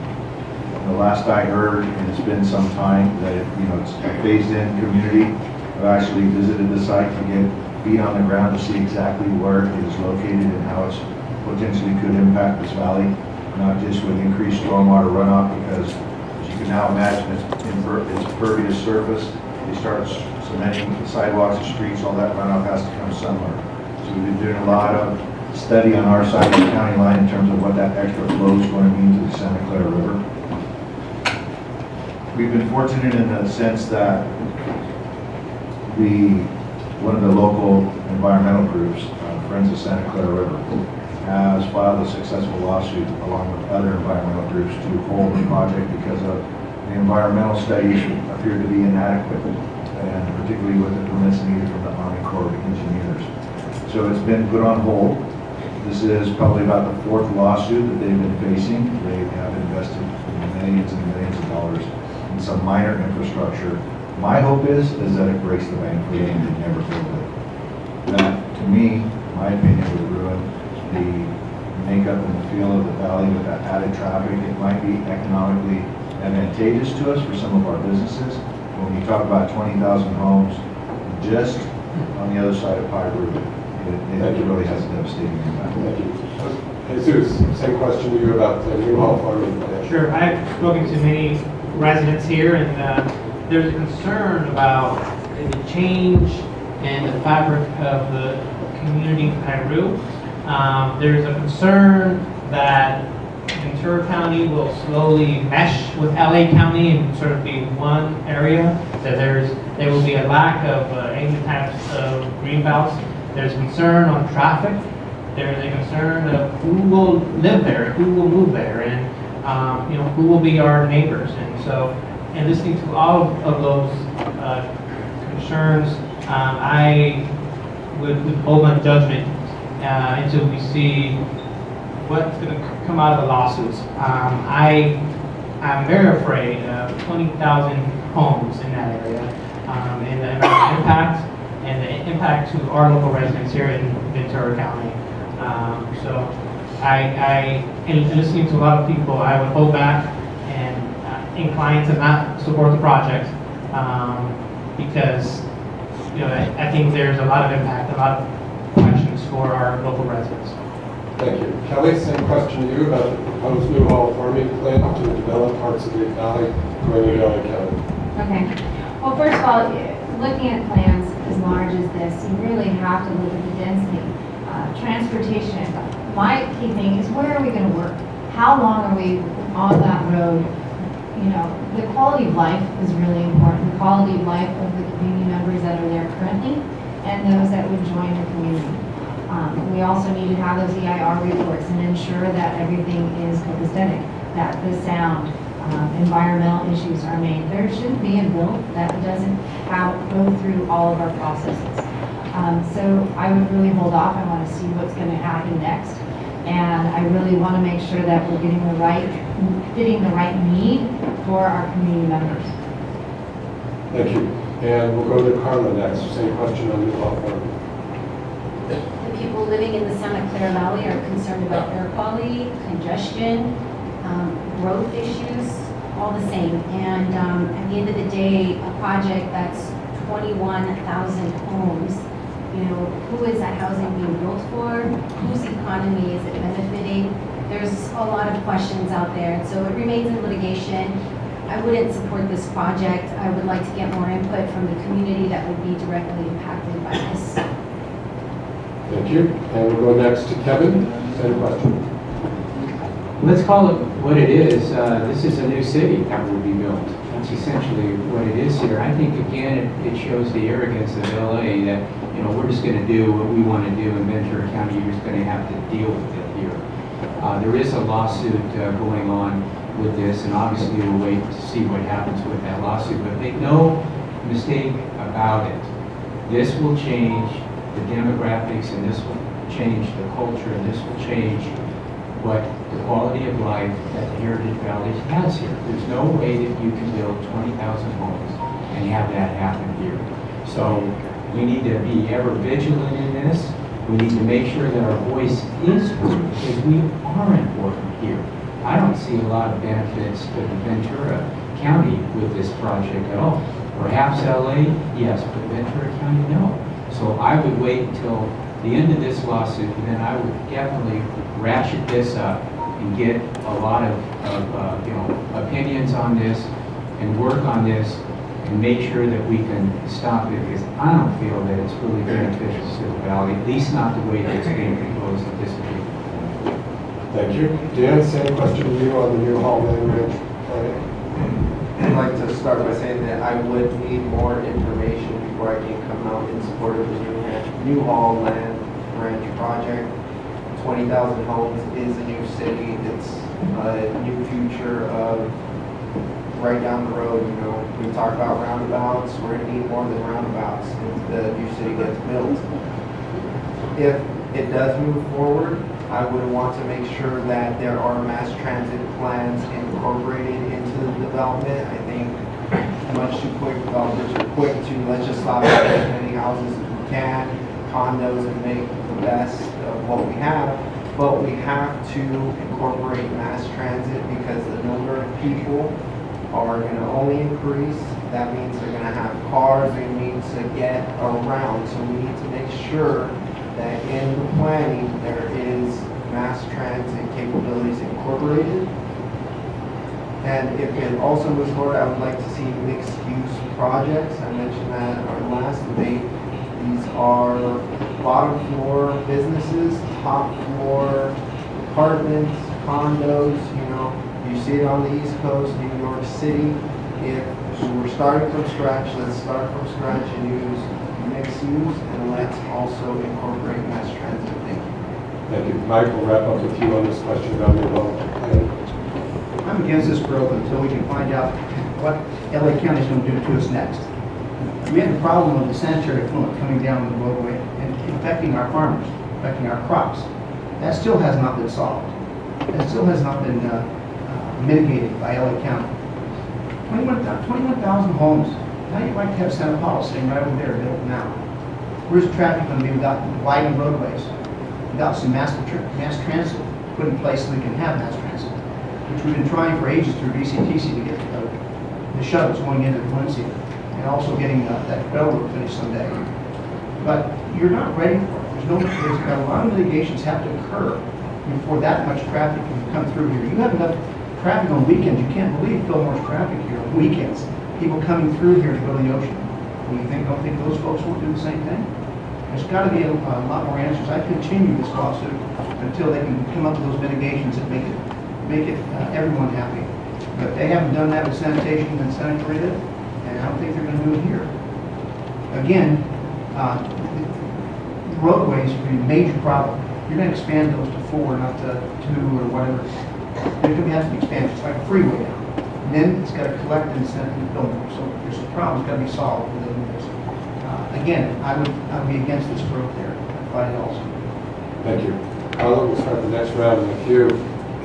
The last I heard, and it's been some time, that it's a phased-in community. I've actually visited the site to get feet on the ground to see exactly where it is located and how it's potentially could impact this valley, not just with increased stormwater runoff, because as you can now imagine, it's pervious surface. They start cementing the sidewalks, the streets, all that runoff has to come somewhere. So we've been doing a lot of study on our side of the county line in terms of what that extra flow is going to mean to the Santa Clara River. We've been fortunate in the sense that one of the local environmental groups, Friends of Santa Clara River, has filed a successful lawsuit along with other environmental groups to hold the project because of the environmental studies appear to be inadequate, and particularly with the permits needed from the Army Corps of Engineers. So it's been put on hold. This is probably about the 4th lawsuit that they've been facing. They have invested millions and millions of dollars in some minor infrastructure. My hope is that it breaks the bank for them and never build it. That, to me, my opinion, would ruin the makeup and the feel of the valley with that added traffic. It might be economically advantageous to us for some of our businesses. When we talk about 20,000 homes just on the other side of Piru, it really has a devastating impact. Thank you. Jesus, same question to you about the New Hope Farming plan. Sure, I've spoken to many residents here, and there's a concern about the change in the fabric of the community in Piru. There's a concern that Ventura County will slowly mesh with LA County and sort of be one area. That there will be a lack of any types of greenbelts. There's concern on traffic. There's a concern of who will live there, who will move there, and who will be our neighbors. And so, and listening to all of those concerns, I would hold my judgment until we see what's going to come out of the lawsuits. I'm very afraid of 20,000 homes in that area, and the impact to our local residents here in Ventura County. So in listening to a lot of people, I would hold back and inclined to not support the project because I think there's a lot of impact, a lot of questions for our local residents. Thank you. Kelly, same question to you about the proposed New Hall farming plan to develop parts of the valley going into LA County. Okay. Well, first of all, looking at plans as large as this, you really have to look at the density. Transportation. My key thing is where are we going to work? How long are we on that road? You know, the quality of life is really important. The quality of life of the community members that are there currently and those that would join the community. We also need to have those EIR reports and ensure that everything is copacetic, that the sound, environmental issues are made. There shouldn't be a bill that doesn't go through all of our processes. So I would really hold off. I want to see what's going to happen next. And I really want to make sure that we're fitting the right need for our community members. Thank you. And we'll go to Carla next. Same question on the law firm. The people living in the Santa Clara Valley are concerned about air quality, congestion, growth issues, all the same. And at the end of the day, a project that's 21,000 homes, you know, who is that housing being built for? Whose economy is it benefiting? There's a lot of questions out there, and so it remains in litigation. I wouldn't support this project. I would like to get more input from the community that would be directly impacted by this. Thank you. And we'll go next to Kevin. Same question. Let's call it what it is. This is a new city that will be built. That's essentially what it is here. I think, again, it shows the arrogance of LA that, you know, we're just going to do what we want to do in Ventura County. You're just going to have to deal with it here. There is a lawsuit going on with this, and obviously we'll wait to see what happens with that lawsuit. But make no mistake about it. This will change the demographics, and this will change the culture, and this will change what the quality of life that the Heritage Valley has here. There's no way that you can build 20,000 homes and have that happen here. So we need to be ever vigilant in this. We need to make sure that our voice is heard because we are important here. I don't see a lot of benefits to the Ventura County with this project at all. Perhaps LA, yes, but Ventura County, no. So I would wait until the end of this lawsuit, and then I would definitely ratchet this up and get a lot of opinions on this and work on this and make sure that we can stop it, because I don't feel that it's really beneficial to the valley, at least not the way that it's being proposed at this point. Thank you. Dan, same question to you on the new Hallman Ranch planning. I'd like to start by saying that I would need more information before I can come out in support of the new Hall Land Ranch project. 20,000 homes is a new city. It's a new future of right down the road. You know, we talk about roundabouts. We're going to need more than roundabouts if the new city gets built. If it does move forward, I would want to make sure that there are mass transit plans incorporated into the development. I think much too quick developers are quick to let's just stop at as many houses as we can, condos, and make the best of what we have. But we have to incorporate mass transit because the number of people are going to only increase. That means they're going to have cars, they need to get around. So we need to make sure that in the planning there is mass transit capabilities incorporated. And if it also moves forward, I would like to see mixed-use projects. I mentioned that in our last debate. These are bottom floor businesses, top floor apartments, condos. You know, you see it on the East Coast, New York City. If we're starting from scratch, let's start from scratch and use mixed use, and let's also incorporate mass transit. Thank you. Thank you. Mike, we'll wrap up with you on this question about the development. I'm against this growth until we can find out what LA County is going to do to us next. We had a problem with the sanitary effluent coming down the roadway and affecting our farmers, affecting our crops. That still has not been solved. That still has not been mitigated by LA County. 21,000 homes. Now you'd like to have Santa Paula sitting right over there built now. Where's traffic going to be without widened roadways? Without some mass transit put in place so we can have mass transit, which we've been trying for ages through VCTC to get the shuttles going into Valencia and also getting that railroad finished someday. But you're not ready for it. There's a lot of mitigations have to occur before that much traffic can come through here. You have enough traffic on weekends. You can't believe Fillmore's traffic here on weekends. people coming through here to go to the ocean. Don't think those folks won't do the same thing? There's got to be a lot more answers. I continue this lawsuit until they can come up with those mitigations that make it everyone happy. But they haven't done that with sanitation and sanitary, and I don't think they're going to do it here. Again, roadways are a major problem. You're going to expand those to 4, not to 2 or whatever. They're going to have to be expanded. It's like a freeway now. And then it's got to collect and send it to Fillmore. So there's a problem that's got to be solved within this. Again, I would be against this growth there. I fight it also. Thank you. We'll start the next round with you.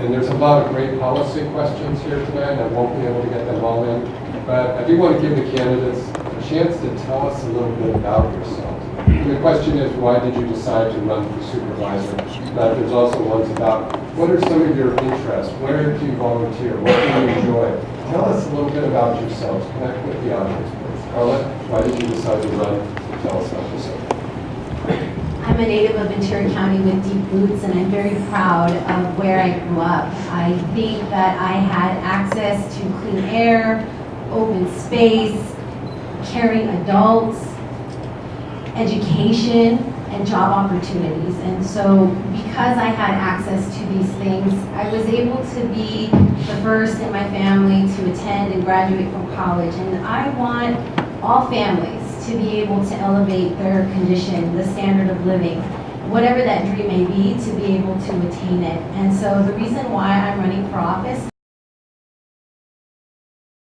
And there's a lot of great policy questions here tonight. I won't be able to get them all in. But I do want to give the candidates a chance to tell us a little bit about yourselves. And the question is, why did you decide to run for supervisor? But there's also ones about, what are some of your interests? Where do you volunteer? What do you enjoy? Tell us a little bit about yourselves. Connect with the audience, please. Carla, why did you decide to run? Tell us about yourself. I'm a native of Ventura County with deep roots, and I'm very proud of where I grew up. I think that I had access to clean air, open space, caring adults, education, and job opportunities. And so because I had access to these things, I was able to be the first in my family to attend and graduate from college. And I want all families to be able to elevate their condition, the standard of living, whatever that dream may be, to be able to attain it. And so the reason why I'm running for office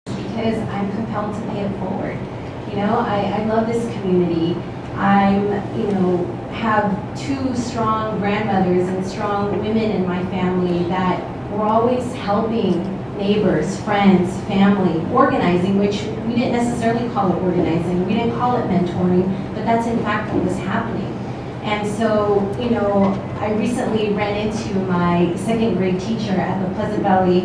is because I'm compelled to pay it forward. You know, I love this community. Have 2 strong grandmothers and strong women in my family that were always helping neighbors, friends, family, organizing, which we didn't necessarily call it organizing. We didn't call it mentoring, but that's in fact what was happening. And so, I recently ran into my 2nd grade teacher at the Pleasant Valley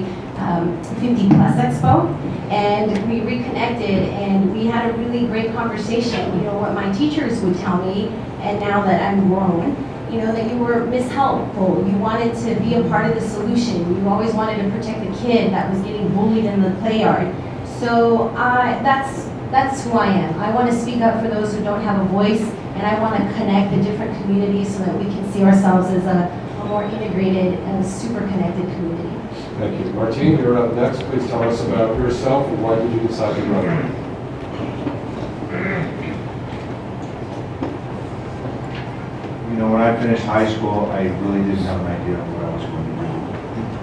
50 Plus Expo, and we reconnected and we had a really great conversation. What my teachers would tell me, and now that I'm grown, that you were mishelpful. You wanted to be a part of the solution. You always wanted to protect the kid that was getting bullied in the play yard. So that's who I am. I want to speak up for those who don't have a voice, and I want to connect the different communities so that we can see ourselves as a more integrated and super connected community. Thank you. Martine, you're up next. Please tell us about yourself and why did you decide to run? When I finished high school, I really didn't have an idea of what I was going to do.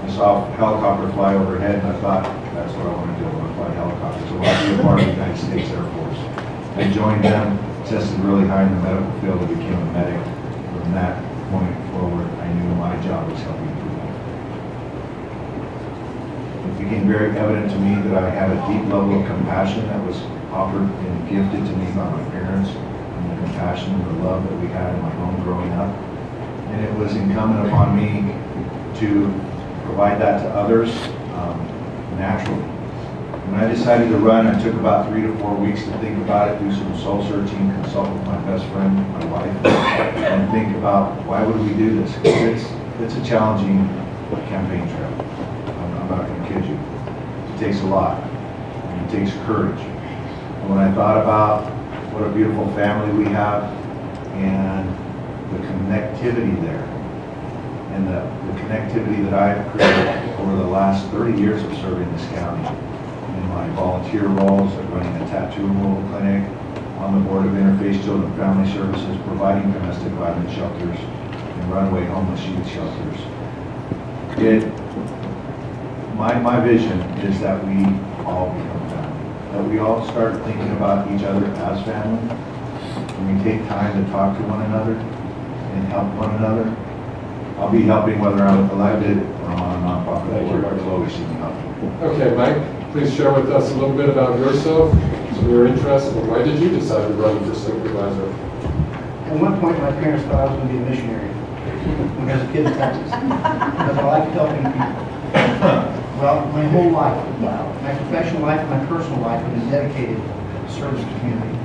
I saw a helicopter fly overhead, and I thought, that's what I want to do. I want to fly helicopters. So I want to be a part of the United States Air Force. I joined them, tested really high in the medical field, and became a medic. From that point forward, I knew my job was helping people. It became very evident to me that I had a deep level of compassion that was offered and gifted to me by my parents. And the compassion and the love that we had in my home growing up. And it was incumbent upon me to provide that to others naturally. When I decided to run, I took about 3 to 4 weeks to think about it, do some soul searching, consult with my best friend, my wife, and think about why would we do this? It's a challenging campaign trail. I'm not going to kid you. It takes a lot. And it takes courage. And when I thought about what a beautiful family we have, and the connectivity there, and the connectivity that I've created over the last 30 years of serving this county, in my volunteer roles of running a tattoo removal clinic, on the board of Interfaith Children Family Services, providing domestic violence shelters, and runaway homeless youth shelters. My vision is that we all become family. That we all start thinking about each other as family, and we take time to talk to one another and help one another. I'll be helping whether I'm elected or on a nonprofit board, but you'll always see me helping. Okay, Mike, please share with us a little bit about yourself, some of your interests, and why did you decide to run for supervisor? At one point, my parents thought I was going to be a missionary when I was a kid in Texas, because I like helping people. Well, my whole life, my professional life and my personal life have been dedicated to service the community.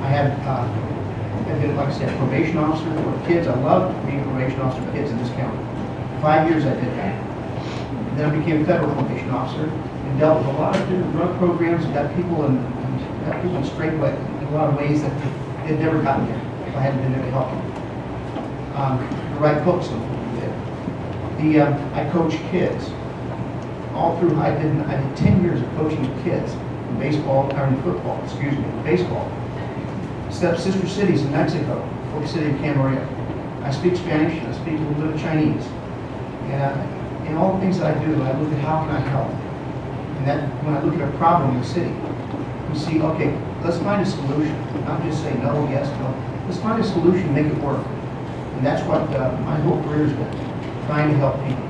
I've been, like I said, probation officer for kids. I love being a probation officer for kids in this county. 5 years I did that. And then I became a federal probation officer and dealt with a lot of different drug programs and got people in straight away in a lot of ways that they'd never gotten there if I hadn't been there to help them. The right books did. I coach kids. All through, I did 10 years of coaching kids in baseball, or in football, excuse me, baseball. Sister cities in Mexico, Fort City and Camarillo. I speak Spanish, I speak a little bit of Chinese. And in all the things that I do, I look at how can I help. And that, when I look at a problem in the city, we see, okay, let's find a solution. Not just say no, yes, no. Let's find a solution, make it work. And that's what my whole career has been, trying to help people.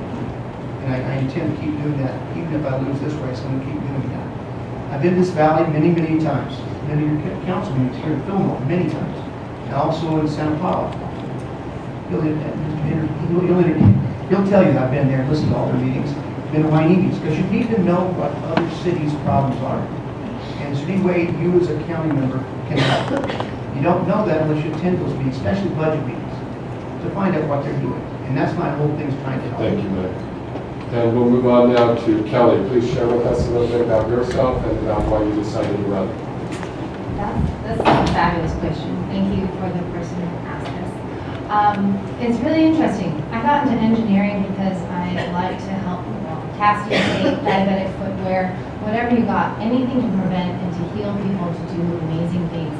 And I intend to keep doing that. Even if I lose this race, I'm going to keep doing that. I've been to this valley many, many times. Many of your council meetings here in Fillmore, many times. And also in Santa Paula. He'll tell you that I've been there and listened to all their meetings. Been to Wainees, because you need to know what other cities' problems are. And there's any way you as a county member can help. You don't know that unless you attend those meetings, especially budget meetings, to find out what they're doing. And that's my whole thing, is trying to help. Thank you, Mike. And we'll move on now to Kelly. Please share with us a little bit about yourself and about why you decided to run. That's a fabulous question. Thank you for the person who asked this. It's really interesting. I got into engineering because I like to help people. Casting tape, diabetic footwear, whatever you got, anything to prevent and to heal people to do amazing things.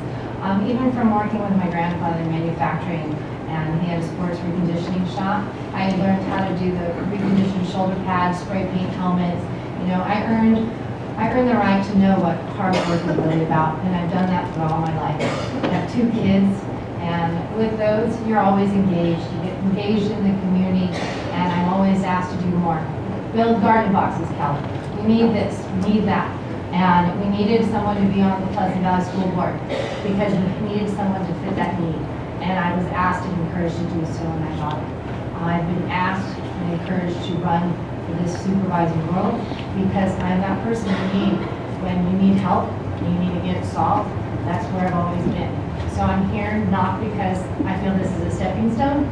Even from working with my grandfather in manufacturing, and he had a sports reconditioning shop, I learned how to do the reconditioned shoulder pads, spray paint helmets. You know, I earned the right to know what hard work is really about, and I've done that for all my life. I have 2 kids, and with those, you're always engaged. You get engaged in the community, and I'm always asked to do more. Build garden boxes, Kelly. We need this, we need that. And we needed someone to be on the Pleasant Valley School Board because we needed someone to fit that need. And I was asked and encouraged to do so, and I got it. I've been asked and encouraged to run for this supervising role because I'm that person you need when you need help and you need to get it solved. That's where I've always been. So I'm here not because I feel this is a stepping stone.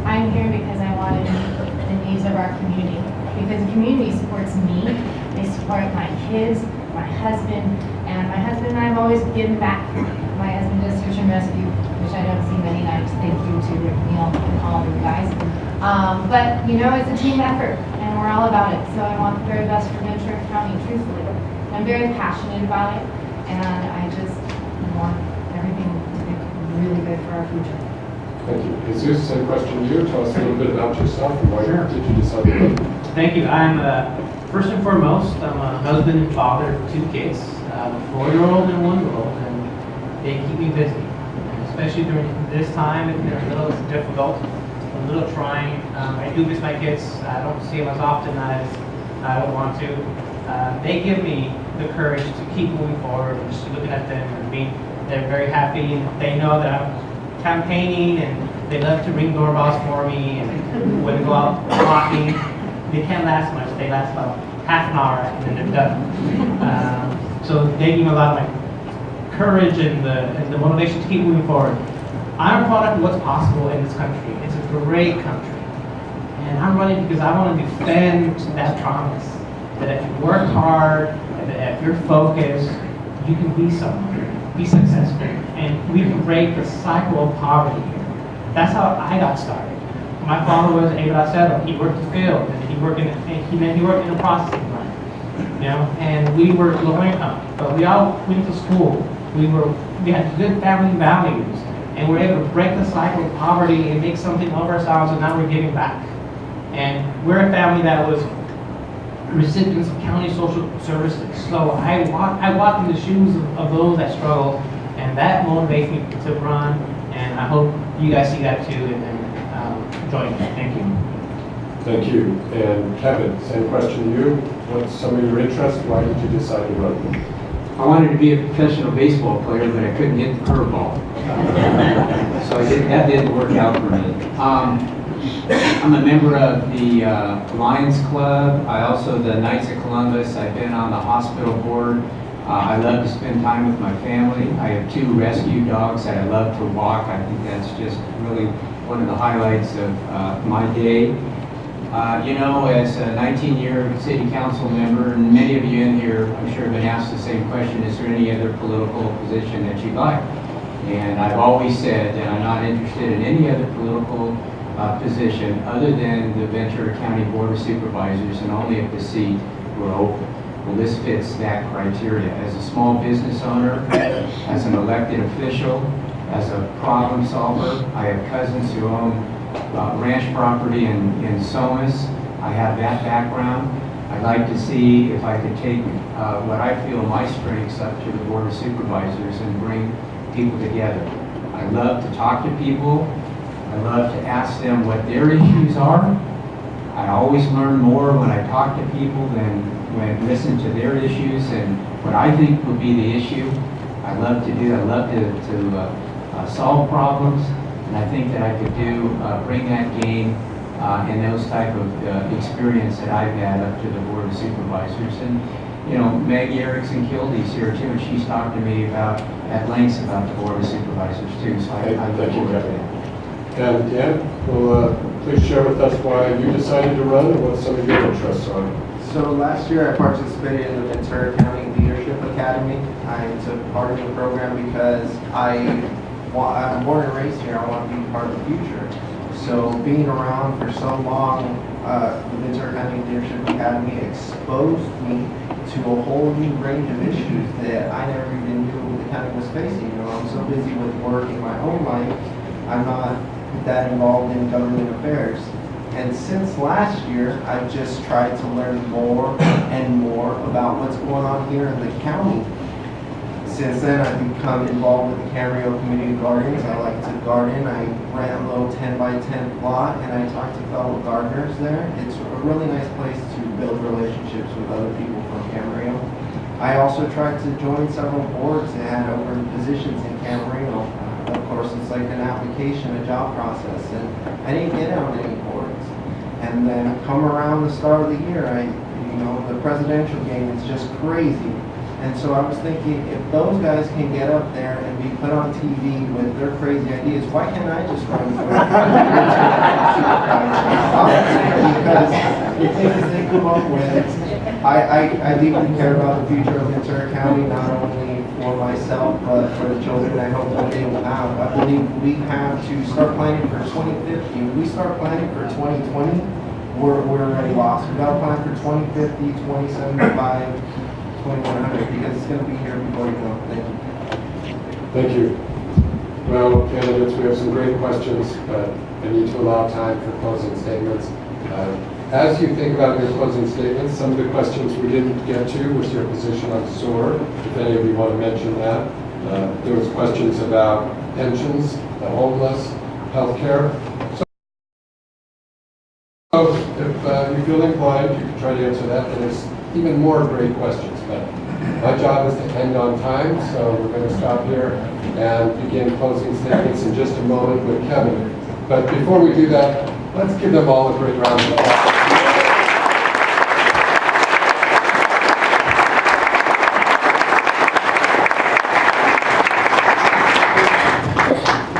I'm here because I want to meet the needs of our community. Because the community supports me, they support my kids, my husband, and my husband and I have always given back. My husband does search and rescue, which I don't see many nights. Thank you to Rick Neal and all of you guys. But, you know, it's a team effort, and we're all about it. So I want the very best for Ventura County, truthfully. I'm very passionate about it, and I just want everything to be really good for our future. Thank you. Jesus, same question to you. Tell us a little bit about yourself and why did you decide to run? Thank you. I'm first and foremost, I'm a husband and father of 2 kids, a 4-year-old and a 1-year-old, and they keep me busy. And especially during this time, it's been a little difficult, a little trying. I do miss my kids. I don't see them as often as I would want to. They give me the courage to keep moving forward. Just looking at them and they're very happy. They know that I'm campaigning, and they love to ring doorbells for me, and when they go out walking, they can't last much. They last about half an hour and then they're done. So they give me a lot of my courage and the motivation to keep moving forward. I'm a product of what's possible in this country. It's a great country. And I'm running because I want to defend that promise. That if you work hard, and that if you're focused, you can be someone, be successful. And we can break the cycle of poverty here. That's how I got started. My father was David Aceto. He worked the field, and he worked in a processing plant. You know, and we were low income, but we all went to school. We had good family values, and we're able to break the cycle of poverty and make something of ourselves, and now we're giving back. And we're a family that was recipients of county social services. So I walk in the shoes of those that struggle, and that motivates me to run. And I hope you guys see that too, and join me. Thank you. Thank you. And Kevin, same question to you. What's some of your interests? Why did you decide to run? I wanted to be a professional baseball player, but I couldn't hit the curveball. So that didn't work out for me. I'm a member of the Lions Club. I also the Knights of Columbus. I've been on the hospital board. I love to spend time with my family. I have 2 rescue dogs that I love to walk. I think that's just really one of the highlights of my day. You know, as a 19-year city council member, and many of you in here, I'm sure have been asked the same question, is there any other political position that you'd like? And I've always said that I'm not interested in any other political position other than the Ventura County Board of Supervisors, and only if the seat were open. Well, this fits that criteria. As a small business owner, as an elected official, as a problem solver, I have cousins who own ranch property in Somas. I have that background. I'd like to see if I could take what I feel my strengths up to the Board of Supervisors and bring people together. I love to talk to people. I love to ask them what their issues are. I always learn more when I talk to people than when I listen to their issues and what I think will be the issue. I love to do that. I love to solve problems, and I think that I could bring that game and those type of experience that I've had up to the Board of Supervisors. And you know, Maggie Erickson Kildee's here too, and she's talked to me at length about the Board of Supervisors too. So I look forward to that. And Dan, will please share with us why you decided to run and what some of your interests are. So last year I participated in the Ventura County Leadership Academy. I took part in the program because I'm born and raised here. I want to be part of the future. So being around for so long, the Ventura County Leadership Academy exposed me to a whole new range of issues that I never even knew the county was facing. You know, I'm so busy with work in my own life, I'm not that involved in government affairs. And since last year, I've just tried to learn more and more about what's going on here in the county. Since then, I've become involved with the Camarillo Community Gardens. I like to garden. I rent a little 10-by-10 plot, and I talk to fellow gardeners there. It's a really nice place to build relationships with other people from Camarillo. I also tried to join several boards that had open positions in Camarillo. Of course, it's like an application, a job process, and I didn't get on any boards. And then come around the start of the year, the presidential game is just crazy. And so I was thinking, if those guys can get up there and be put on TV with their crazy ideas, why can't I just run for because the things they come up with, I deeply care about the future of Ventura County, not only for myself, but for the children I hope one day will have. I believe we have to start planning for 2050. If we start planning for 2020, we're already lost. We've got to plan for 2050, 2075, 2100, because it's going to be here before you know. Thank you. Thank you. Well, candidates, we have some great questions, but I need to allow time for closing statements. As you think about your closing statements, some of the questions we didn't get to was your position on SOAR, if any of you want to mention that. There was questions about pensions, the homeless, healthcare. So if you feel inclined, you can try to answer that. And there's even more great questions, but my job is to end on time, so we're going to stop here and begin closing statements in just a moment with Kevin. But before we do that, let's give them all a great round of applause.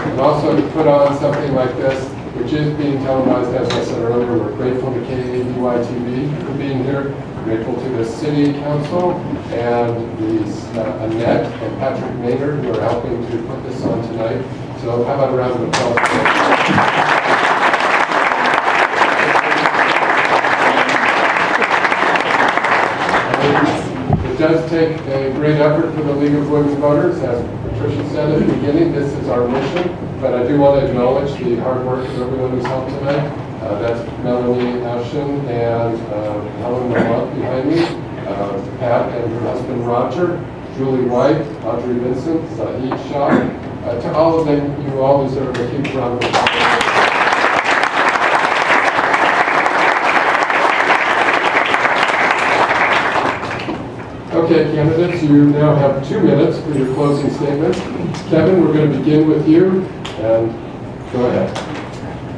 And also to put on something like this, which is being televised, as I said earlier, we're grateful to KADY-TV for being here. Grateful to the City Council and Annette and Patrick Maynard who are helping to put this on tonight. So how about a round of applause? It does take a great effort for the League of Women Voters. As Patricia said at the beginning, this is our mission. But I do want to acknowledge the hard work of everyone who's helped tonight. That's Melanie Ashen and Helen Lamont behind me, Pat and her husband Roger, Julie White, Audrey Vincent, Zahid Shah. To all of them, you all deserve a huge round of applause. Okay, candidates, you now have 2 minutes for your closing statements. Kevin, we're going to begin with you, and go ahead.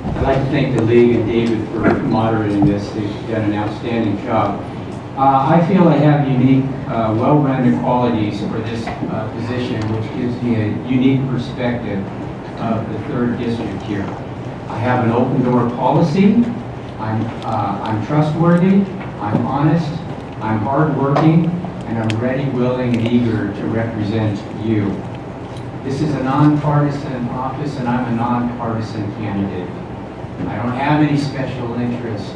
I'd like to thank the League and David for moderating this. They've done an outstanding job. I feel I have unique, well-rounded qualities for this position, which gives me a unique perspective of the 3rd District here. I have an open door policy. I'm trustworthy, I'm honest, I'm hardworking, and I'm ready, willing, and eager to represent you. This is a nonpartisan office, and I'm a nonpartisan candidate. I don't have any special interests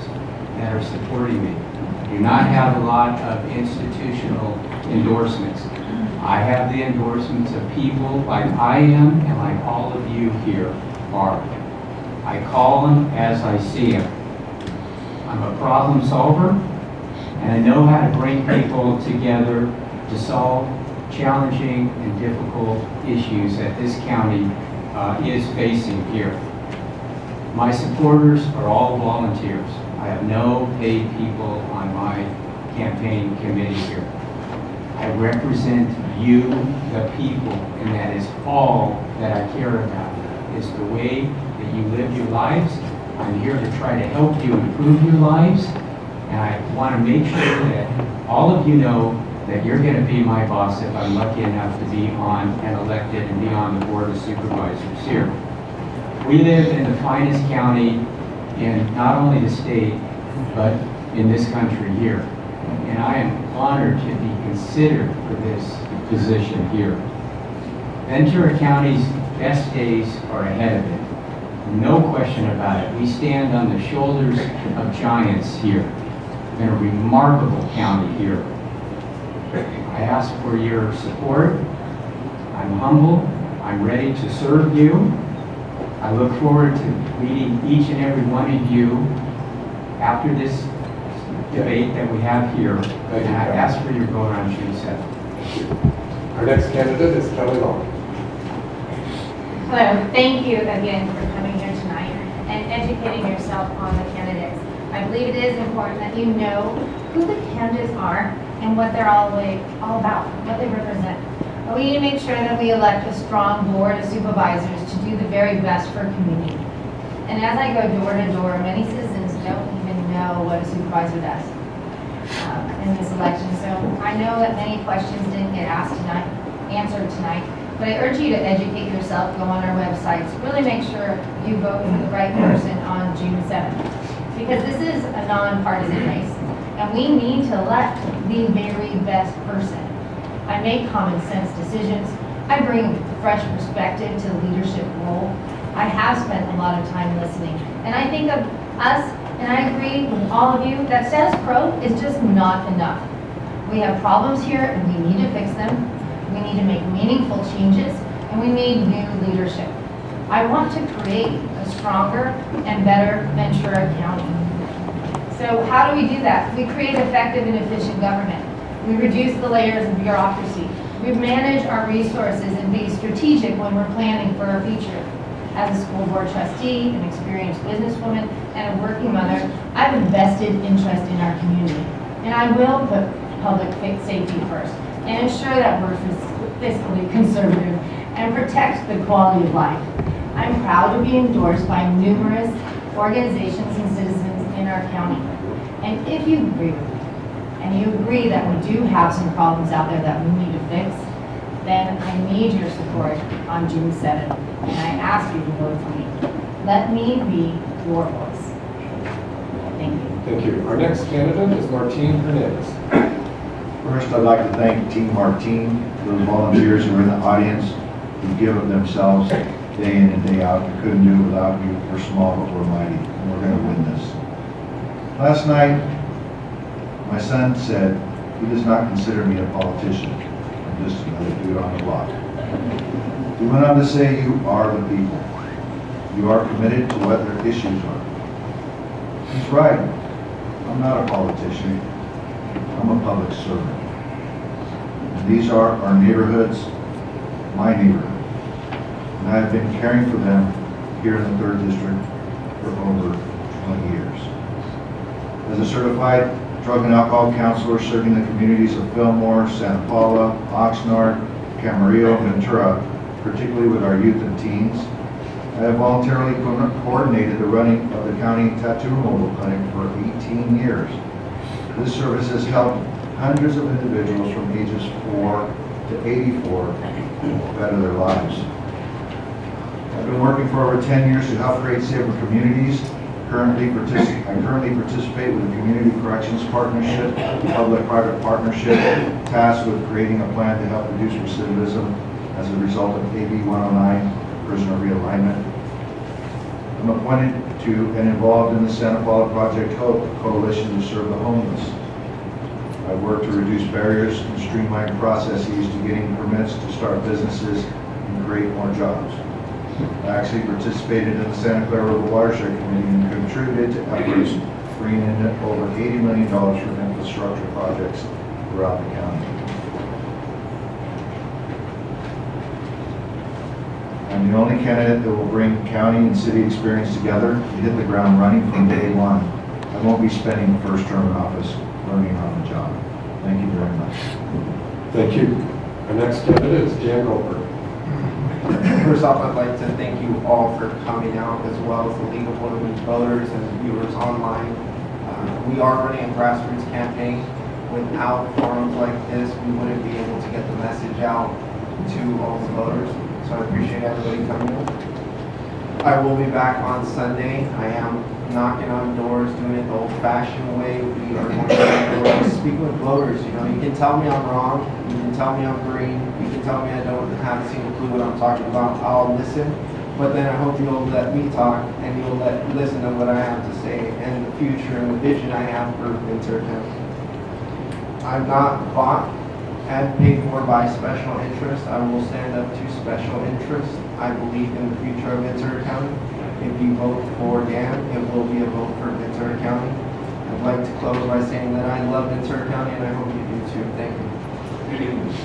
that are supporting me. I do not have a lot of institutional endorsements. I have the endorsements of people like I am and like all of you here are. I call them as I see them. I'm a problem solver, and I know how to bring people together to solve challenging and difficult issues that this county is facing here. My supporters are all volunteers. I have no paid people on my campaign committee here. I represent you, the people, and that is all that I care about, is the way that you live your lives. I'm here to try to help you improve your lives, and I want to make sure that all of you know that you're going to be my boss if I'm lucky enough to be on and elected and be on the Board of Supervisors here. We live in the finest county in not only the state, but in this country here. And I am honored to be considered for this position here. Ventura County's best days are ahead of it. No question about it. We stand on the shoulders of giants here in a remarkable county here. I ask for your support. I'm humble. I'm ready to serve you. I look forward to meeting each and every one of you after this debate that we have here. And I ask for your vote on June 7th. Our next candidate is Kelly Long. Hello, thank you again for coming here tonight and educating yourself on the candidates. I believe it is important that you know who the candidates are and what they're all about, what they represent. But we need to make sure that we elect a strong board of supervisors to do the very best for our community. And as I go door to door, many citizens don't even know what a supervisor does in this election. So I know that many questions didn't get answered tonight, but I urge you to educate yourself, go on our websites, really make sure you vote for the right person on June 7th. Because this is a nonpartisan race, and we need to elect the very best person. I make common sense decisions. I bring a fresh perspective to the leadership role. I have spent a lot of time listening. And I think of us, and I agree with all of you, that status quo is just not enough. We have problems here, and we need to fix them. We need to make meaningful changes, and we need new leadership. I want to create a stronger and better Ventura County. So how do we do that? We create effective and efficient government. We reduce the layers of bureaucracy. We manage our resources and be strategic when we're planning for our future. As a school board trustee, an experienced businesswoman, and a working mother, I have a vested interest in our community. And I will put public safety first and ensure that we're fiscally conservative and protect the quality of life. I'm proud to be endorsed by numerous organizations and citizens in our county. And if you agree with me, and you agree that we do have some problems out there that we need to fix, then I need your support on June 7th, and I ask you to vote for me. Let me be your voice. Thank you. Thank you. Our next candidate is Martine Hernandez. First, I'd like to thank Team Martine, those volunteers who are in the audience, who give of themselves day in and day out. We couldn't do it without you. We're small, but we're mighty, and we're going to win this. Last night, my son said he does not consider me a politician. I'm just another dude on the block. He went on to say, you are the people. You are committed to what their issues are. He's right. I'm not a politician. I'm a public servant. And these are our neighborhoods, my neighborhood. And I have been caring for them here in the 3rd District for over 20 years. As a certified drug and alcohol counselor serving the communities of Fillmore, Santa Paula, Oxnard, Camarillo, and Ventura, particularly with our youth and teens, I have voluntarily coordinated the running of the county tattoo removal clinic for 18 years. This service has helped hundreds of individuals from ages 4 to 84 better their lives. I've been working for over 10 years to help create safer communities I currently participate with the Community Corrections Partnership, public-private partnership, tasked with creating a plan to help reduce recidivism as a result of AB 109, prisoner realignment. I'm appointed to and involved in the Santa Paula Project Hope, a coalition to serve the homeless. I work to reduce barriers and streamline processes to getting permits to start businesses and create more jobs. I actually participated in the Santa Clara River Watershed Committee and contributed to efforts bringing in over $80 million from infrastructure projects throughout the county. I'm the only candidate that will bring county and city experience together to hit the ground running from day one. I won't be spending the first term in office learning on the job. Thank you very much. Thank you. Our next candidate is Dan Goldberg. First off, I'd like to thank you all for coming out, as well as the League of Women Voters and viewers online. We are running a grassroots campaign. Without forums like this, we wouldn't be able to get the message out to all the voters. So I appreciate everybody coming. I will be back on Sunday. I am knocking on doors, doing it the old-fashioned way. We are going to speak with voters. You know, you can tell me I'm wrong. You can tell me I'm green. You can tell me I don't have a single clue what I'm talking about. I'll listen. But then I hope you'll let me talk and you'll listen to what I have to say and the future and the vision I have for Ventura County. I'm not bought and paid for by special interests. I will stand up to special interests. I believe in the future of Ventura County. If you vote for Dan, it will be a vote for Ventura County. I'd like to close by saying that I love Ventura County and I hope you do too. Thank you.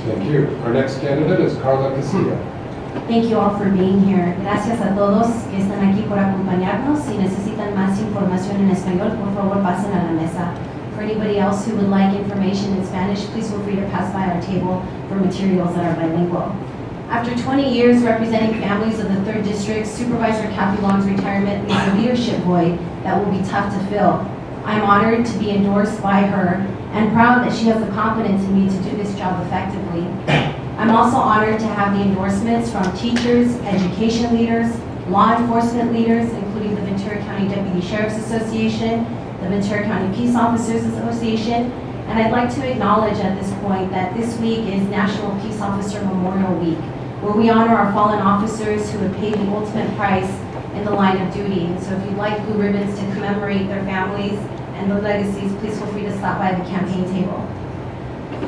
Thank you. Our next candidate is Carla Casilla. Thank you all for being here. Gracias a todos que están aquí por acompañarnos. Si necesitan más información en español, por favor pasen a la mesa. For anybody else who would like information in Spanish, please feel free to pass by our table for materials that are bilingual. After 20 years representing families of the 3rd District, Supervisor Kathy Long's retirement leaves a leadership void that will be tough to fill. I'm honored to be endorsed by her and proud that she has the confidence in me to do this job effectively. I'm also honored to have the endorsements from teachers, education leaders, law enforcement leaders, including the Ventura County Deputy Sheriff's Association, the Ventura County Peace Officers Association, and I'd like to acknowledge at this point that this week is National Peace Officer Memorial Week, where we honor our fallen officers who have paid the ultimate price in the line of duty. And so if you'd like blue ribbons to commemorate their families and their legacies, please feel free to stop by the campaign table.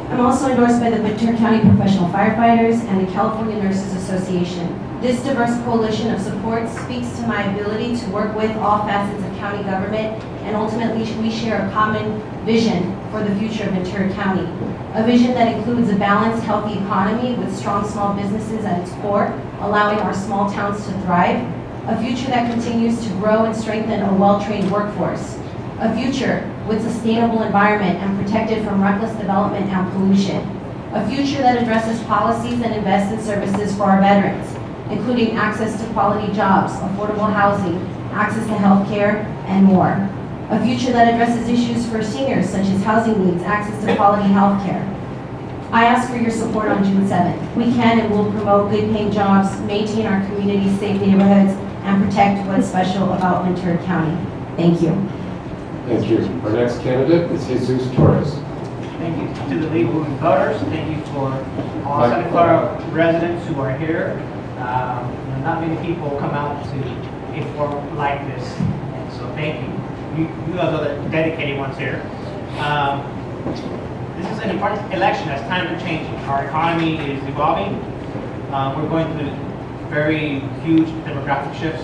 I'm also endorsed by the Ventura County Professional Firefighters and the California Nurses Association. This diverse coalition of support speaks to my ability to work with all facets of county government, and ultimately we share a common vision for the future of Ventura County. A vision that includes a balanced, healthy economy with strong small businesses at its core, allowing our small towns to thrive. A future that continues to grow and strengthen a well-trained workforce. A future with sustainable environment and protected from reckless development and pollution. A future that addresses policies and invests in services for our veterans, including access to quality jobs, affordable housing, access to health care, and more. A future that addresses issues for seniors such as housing needs, access to quality health care. I ask for your support on June 7th. We can and will promote good paying jobs, maintain our community's safe neighborhoods, and protect what's special about Ventura County. Thank you. Thank you. Our next candidate is Jesus Torres. Thank you to the League of Women Voters. Thank you for all Santa Clara residents who are here. Not many people come out to a forum like this, and so thank you. You guys are the dedicated ones here. This is an important election as times are changing. Our economy is evolving. We're going through very huge demographic shifts.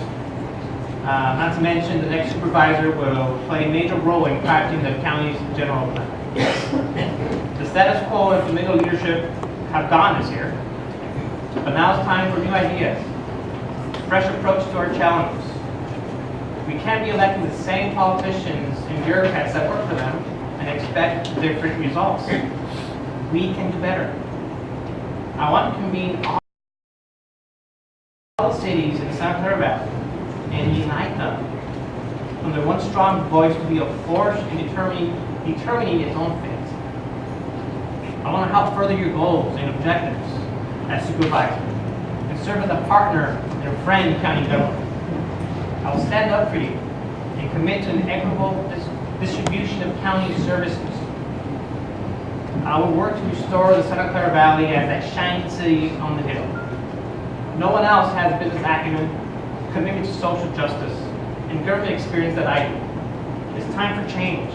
Not to mention the next supervisor will play a major role in crafting the county's general plan. The status quo and familiar leadership have gone this year, but now it's time for new ideas, fresh approach to our challenges. We can't be electing the same politicians and bureaucrats that work for them and expect different results. We can do better. I want to convene all cities in the Santa Clara Valley and unite them under one strong voice to be a force in determining its own fate. I want to help further your goals and objectives as supervisor and serve as a partner and a friend in county government. I will stand up for you and commit to an equitable distribution of county services. I will work to restore the Santa Clara Valley as that shining city on the hill. No one else has business acumen, commitment to social justice, and government experience that I do. It's time for change.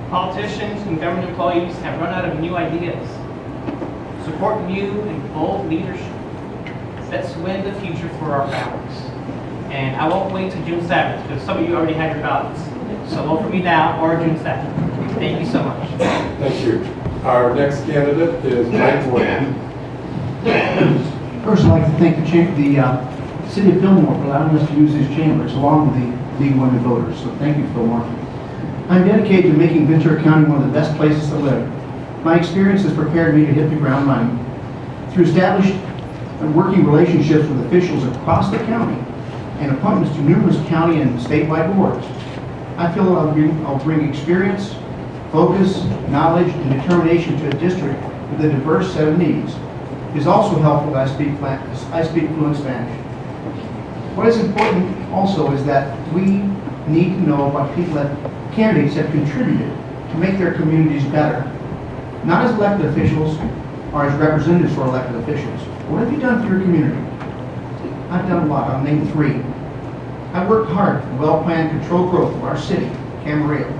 Politicians and government employees have run out of new ideas. Support new and bold leadership. Let's win the future for our families. And I won't wait till June 7th, because some of you already have your ballots. So vote for me now or June 7th. Thank you so much. Thank you. Our next candidate is Mike Moore. First, I'd like to thank the City of Fillmore for allowing us to use these chambers along with the League of Women Voters. So thank you, Fillmore. I'm dedicated to making Ventura County one of the best places to live. My experience has prepared me to hit the ground running. Through established and working relationships with officials across the county and appointments to numerous county and statewide boards, I feel I'll bring experience, focus, knowledge, and determination to a district with a diverse set of needs. It is also helpful that I speak fluent Spanish. What is important also is that we need to know what candidates have contributed to make their communities better, not as elected officials or as representatives for elected officials. What have you done for your community? I've done a lot. I'll name 3. I worked hard for well-planned controlled growth of our city, Camarillo,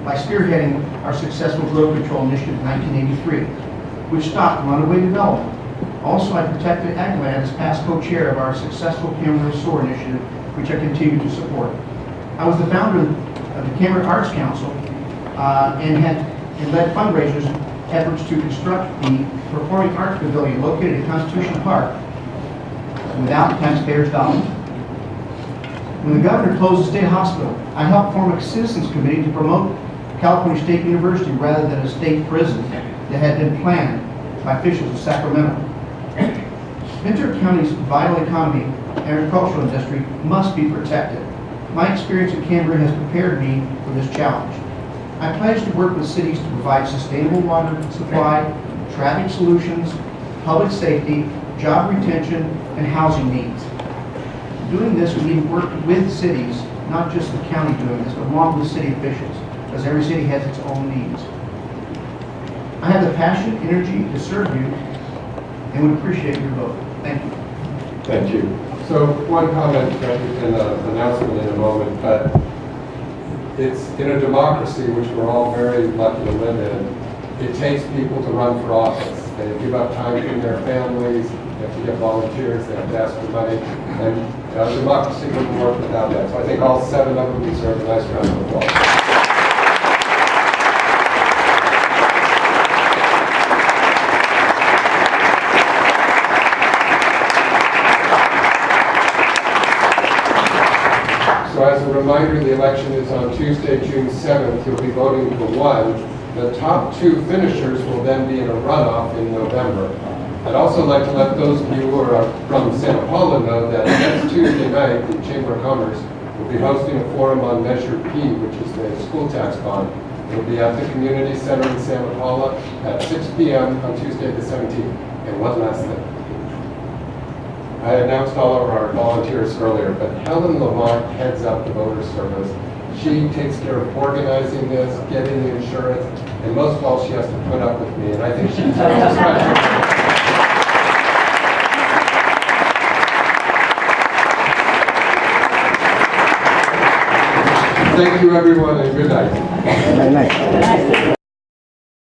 by spearheading our successful growth control initiative in 1983, which stopped runaway development. Also, I protected ag land as past co-chair of our successful Camarillo SOAR initiative, which I continue to support. I was the founder of the Camarillo Arts Council and led fundraisers efforts to construct the Performing Arts Pavilion located at Constitution Park without taxpayers' dollars. When the governor closed the state hospital, I helped form a citizens committee to promote California State University rather than a state prison that had been planned by officials of Sacramento. Ventura County's vital economy and agricultural industry must be protected. My experience in Camarillo has prepared me for this challenge. I pledge to work with cities to provide sustainable water supply, traffic solutions, public safety, job retention, and housing needs. Doing this, we need to work with cities, not just the county doing this, but along with city officials, because every city has its own needs. I have the passion, energy to serve you, and would appreciate your vote. Thank you. Thank you. So one comment and an announcement in a moment, but it's in a democracy, which we're all very lucky to live in, it takes people to run for office. They give up time from their families, they have to get volunteers, they have to ask for money, and democracy wouldn't work without that. So I think all 7 of them deserve a nice round of applause. So as a reminder, the election is on Tuesday, June 7th. You'll be voting for 1. The top 2 finishers will then be in a runoff in November. I'd also like to let those of you who are from Santa Paula know that next Tuesday night, the Chamber of Commerce will be hosting a forum on Measure P, which is the school tax bond. It'll be at the Community Center in Santa Paula at 6 p.m. on Tuesday the 17th. And one last thing. I announced all of our volunteers earlier, but Helen Lamont heads up the voter service. She takes care of organizing this, getting the insurance, and most of all, she has to put up with me, and I think she's special. Thank you, everyone, and good night. Good night.